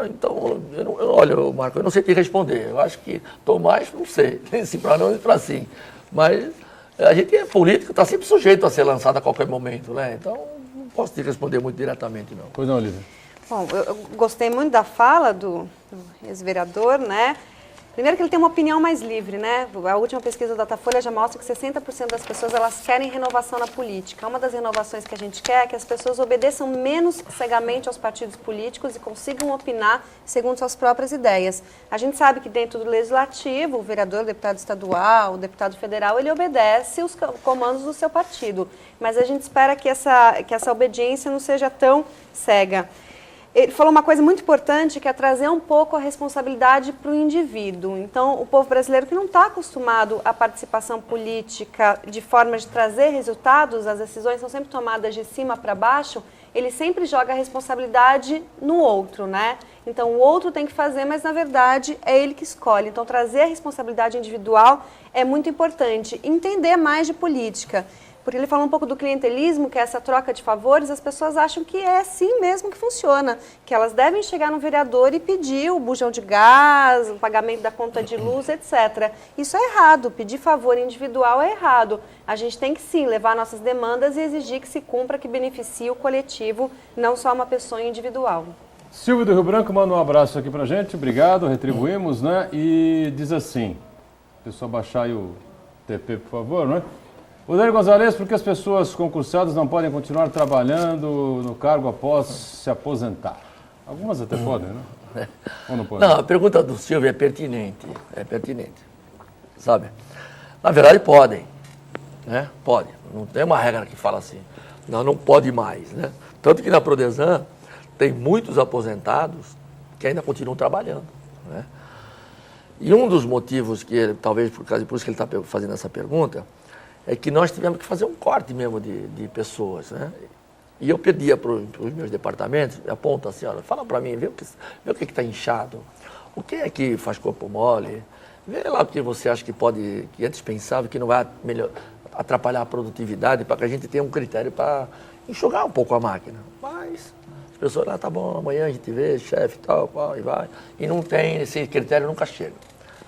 Então, olha, Marco, eu não sei te responder. Eu acho que estou mais, não sei, se para não e para sim. Mas a gente é político, está sempre sujeito a ser lançado a qualquer momento, né? Então, não posso te responder muito diretamente, não. Pois não, Olívia. Bom, eu gostei muito da fala do ex-vereador, né? Primeiro que ele tem uma opinião mais livre, né? A última pesquisa do Datafolha já mostra que 60% das pessoas elas querem renovação na política. Uma das renovações que a gente quer é que as pessoas obedeçam menos cegamente aos partidos políticos e consigam opinar segundo suas próprias ideias. A gente sabe que dentro do legislativo, o vereador, o deputado estadual, o deputado federal, ele obedece os comandos do seu partido. Mas a gente espera que essa obediência não seja tão cega. Ele falou uma coisa muito importante, que é trazer um pouco a responsabilidade para o indivíduo. Então, o povo brasileiro que não está acostumado à participação política de forma de trazer resultados, as decisões são sempre tomadas de cima para baixo, ele sempre joga a responsabilidade no outro, né? Então, o outro tem que fazer, mas, na verdade, é ele que escolhe. Então, trazer a responsabilidade individual é muito importante. Entender mais de política. Porque ele falou um pouco do clientelismo, que é essa troca de favores, as pessoas acham que é assim mesmo que funciona, que elas devem chegar no vereador e pedir o bujão de gás, o pagamento da conta de luz, etc. Isso é errado, pedir favor individual é errado. A gente tem que sim levar nossas demandas e exigir que se cumpra, que beneficie o coletivo, não só uma pessoa individual. Silvio do Rio Branco manda um abraço aqui pra gente, obrigado, retribuímos, né? E diz assim, pessoal baixar aí o TP, por favor, né? O Délio Gonzalez, por que as pessoas concursadas não podem continuar trabalhando no cargo após se aposentar? Algumas até podem, né? Ou não podem? Não, a pergunta do Silvio é pertinente, sabe? Na verdade, podem, né? Podem. Não tem uma regra que fala assim, não pode mais, né? Tanto que na Prodesan tem muitos aposentados que ainda continuam trabalhando, né? E um dos motivos que ele, talvez por isso que ele está fazendo essa pergunta, é que nós tivemos que fazer um corte mesmo de pessoas, né? E eu pedia para os meus departamentos, aponta assim, olha, fala para mim, vê o que está inchado, o que é que faz corpo mole, vê lá o que você acha que é dispensável, que não vai atrapalhar a produtividade, para que a gente tenha um critério para enxugar um pouco a máquina. Mas as pessoas, tá bom, amanhã a gente vê, chefe, tal, e vai. E não tem, esse critério nunca chega.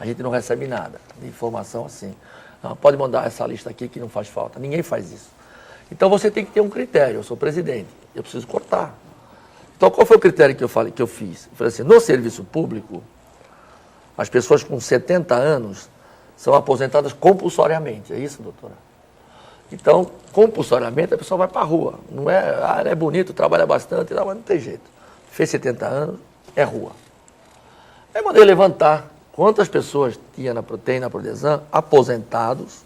A gente não recebe nada de informação assim. Não, pode mandar essa lista aqui que não faz falta. Ninguém faz isso. Então você tem que ter um critério. Eu sou presidente, eu preciso cortar. Então qual foi o critério que eu fiz? Eu falei assim, no serviço público, as pessoas com 70 anos são aposentadas compulsoriamente, é isso, doutora? Então, compulsoriamente, a pessoa vai para a rua. Não é, é bonito, trabalha bastante, mas não tem jeito. Fez 70 anos, é rua. Aí mandei levantar quantas pessoas tem na Prodesan aposentados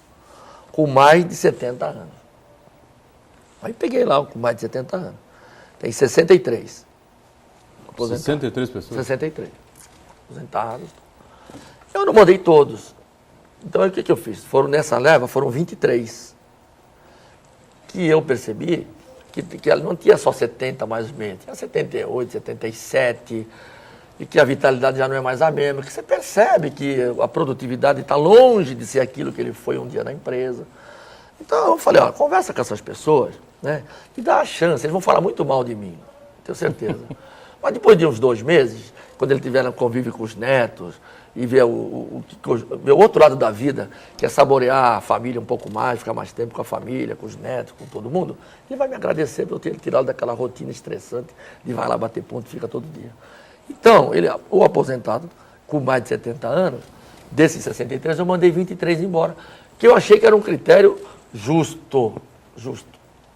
com mais de 70 anos. Aí peguei lá com mais de 70 anos. Tem 63. 63 pessoas? 63. Aposentados. Eu não mandei todos. Então, o que eu fiz? Nessa leva, foram 23. Que eu percebi que ela não tinha só 70 mais ou menos, tinha 78, 77, e que a vitalidade já não é mais a mesma, que você percebe que a produtividade está longe de ser aquilo que ele foi um dia na empresa. Então, eu falei, conversa com essas pessoas, né, e dá a chance, eles vão falar muito mal de mim, tenho certeza. Mas depois de uns 2 meses, quando ele tiver no convívio com os netos, e ver o outro lado da vida, que é saborear a família um pouco mais, ficar mais tempo com a família, com os netos, com todo mundo, ele vai me agradecer por eu ter tirado daquela rotina estressante de vai lá bater ponto e fica todo dia. Então, o aposentado, com mais de 70 anos, desses 63, eu mandei 23 embora, que eu achei que era um critério justo,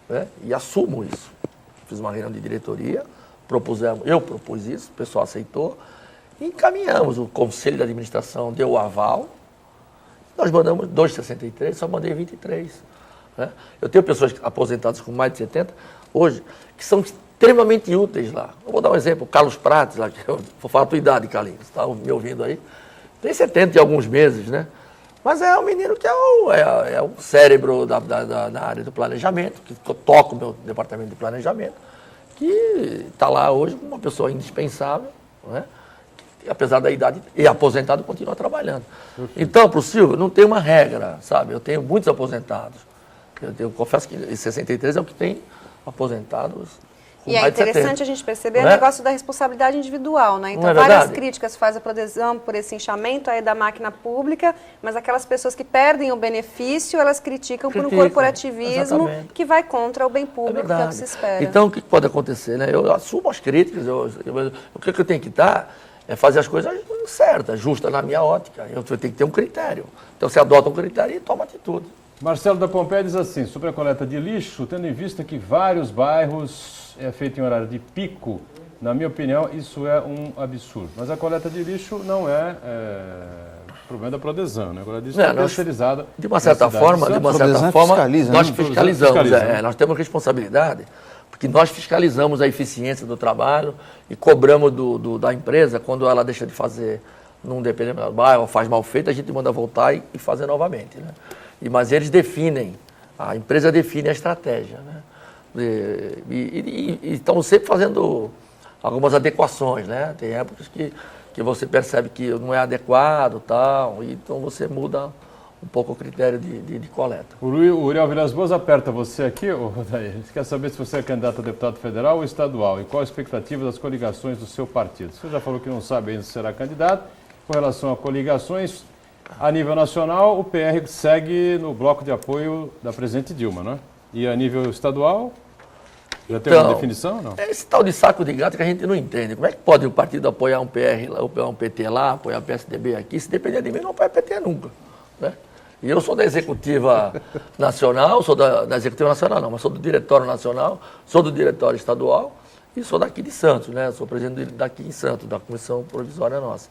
né? E assumo isso. Fiz uma reunião de diretoria, eu propus isso, o pessoal aceitou, e encaminhamos, o Conselho de Administração deu o aval, nós mandamos 2,63, só mandei 23. Né? Eu tenho pessoas aposentadas com mais de 70, hoje, que são extremamente úteis lá. Eu vou dar um exemplo, o Carlos Prates, lá, que eu vou falar a tua idade, Carlinhos, está me ouvindo aí, tem 70 e alguns meses, né? Mas é um menino que é o cérebro da área do planejamento, que eu toco o meu departamento de planejamento, que está lá hoje como uma pessoa indispensável, né? Apesar da idade, e aposentado, continua trabalhando. Então, para o Silvio, não tem uma regra, sabe? Eu tenho muitos aposentados. Eu confesso que 63 é o que tem aposentados com e é mais de 70. interessante a gente perceber o Não é? negócio da responsabilidade individual, né? Então, Não é várias verdade? críticas faz a Prodesan por esse inchamento aí da máquina pública, mas aquelas pessoas que perdem o benefício, elas criticam por um corporativismo exatamente. que vai contra o bem público, que é o que se espera. Então, o que pode acontecer? Né? Eu assumo as críticas, o que eu tenho que dar é fazer as coisas certas, justas na minha ótica. Eu tenho que ter um critério. Então, você adota um critério e toma atitude. Marcelo da Pompeia diz assim, sobre a coleta de lixo, tendo em vista que vários bairros é feito em horário de pico, na minha opinião, isso é um absurdo. Mas a coleta de lixo não é problema da Prodesan, né? A coleta de lixo é terceirizada. De uma certa forma, fiscaliza, nós né? fiscalizamos. Nós temos responsabilidade, porque nós fiscalizamos a eficiência do trabalho e cobramos da empresa quando ela deixa de fazer num determinado bairro, faz mal feito, a gente manda voltar e fazer novamente, né? Mas eles definem, a empresa define a estratégia, né? E estão sempre fazendo algumas adequações, né? Tem épocas que você percebe que não é adequado, tal, e então você muda um pouco o critério de coleta. O Uriel Vilas Boas aperta você aqui, Odair. Ele quer saber se você é candidato a deputado federal ou estadual e qual a expectativa das coligações do seu partido. Você já falou que não sabe ainda se será candidato. Com relação a coligações, a nível nacional, o PR segue no bloco de apoio da presidente Dilma, não é? E a nível estadual, já tem uma definição, não? Esse tal de saco de gato que a gente não entende. Como é que pode o partido apoiar um PR lá, apoiar um PT lá, apoiar o PSDB aqui? Se depender de mim, não apoia PT nunca, né? E eu sou da Executiva Nacional, sou da Executiva Nacional não, mas sou do Diretório Nacional, sou do Diretório Estadual e sou daqui de Santos, né? Sou presidente daqui em Santos, da Comissão Provisória nossa.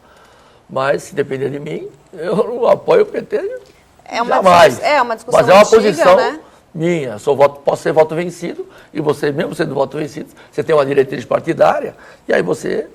Mas, se depender de mim, eu não apoio o PT jamais. É uma discussão mas é uma antiga, posição né? minha. Posso ser voto vencido, e você, mesmo sendo voto vencido, você tem uma diretriz partidária, e aí você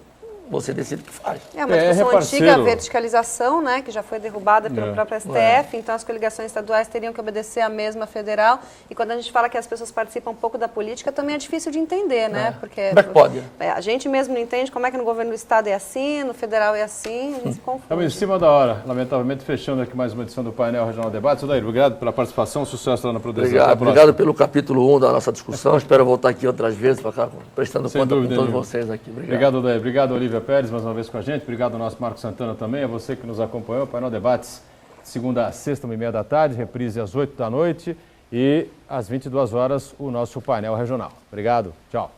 decide o que faz. É uma discussão antiga, a verticalização, né, que já foi derrubada pelo próprio STF, então as coligações estaduais teriam que obedecer à mesma federal, e quando a gente fala que as pessoas participam um pouco da política, também é difícil de entender, né? Porque como é que pode? A gente mesmo não entende como é que no governo do estado é assim, no federal é assim, a gente se confunde. Estamos em cima da hora, lamentavelmente, fechando aqui mais uma edição do Painel Regional Debates. Odair, obrigado pela participação, sucesso lá na Prodesan. Obrigado pelo capítulo 1 da nossa discussão, espero voltar aqui outras vezes para ficar prestando conta com todos vocês aqui. Obrigado, Odair. Obrigado, Olívia Pérez, mais uma vez com a gente. Obrigado ao nosso Marco Santana também, a você que nos acompanhou. Painel Debates, segunda a sexta, 1h30 da tarde, reprise às 8 da noite e às 22 horas o nosso painel regional. Obrigado, tchau.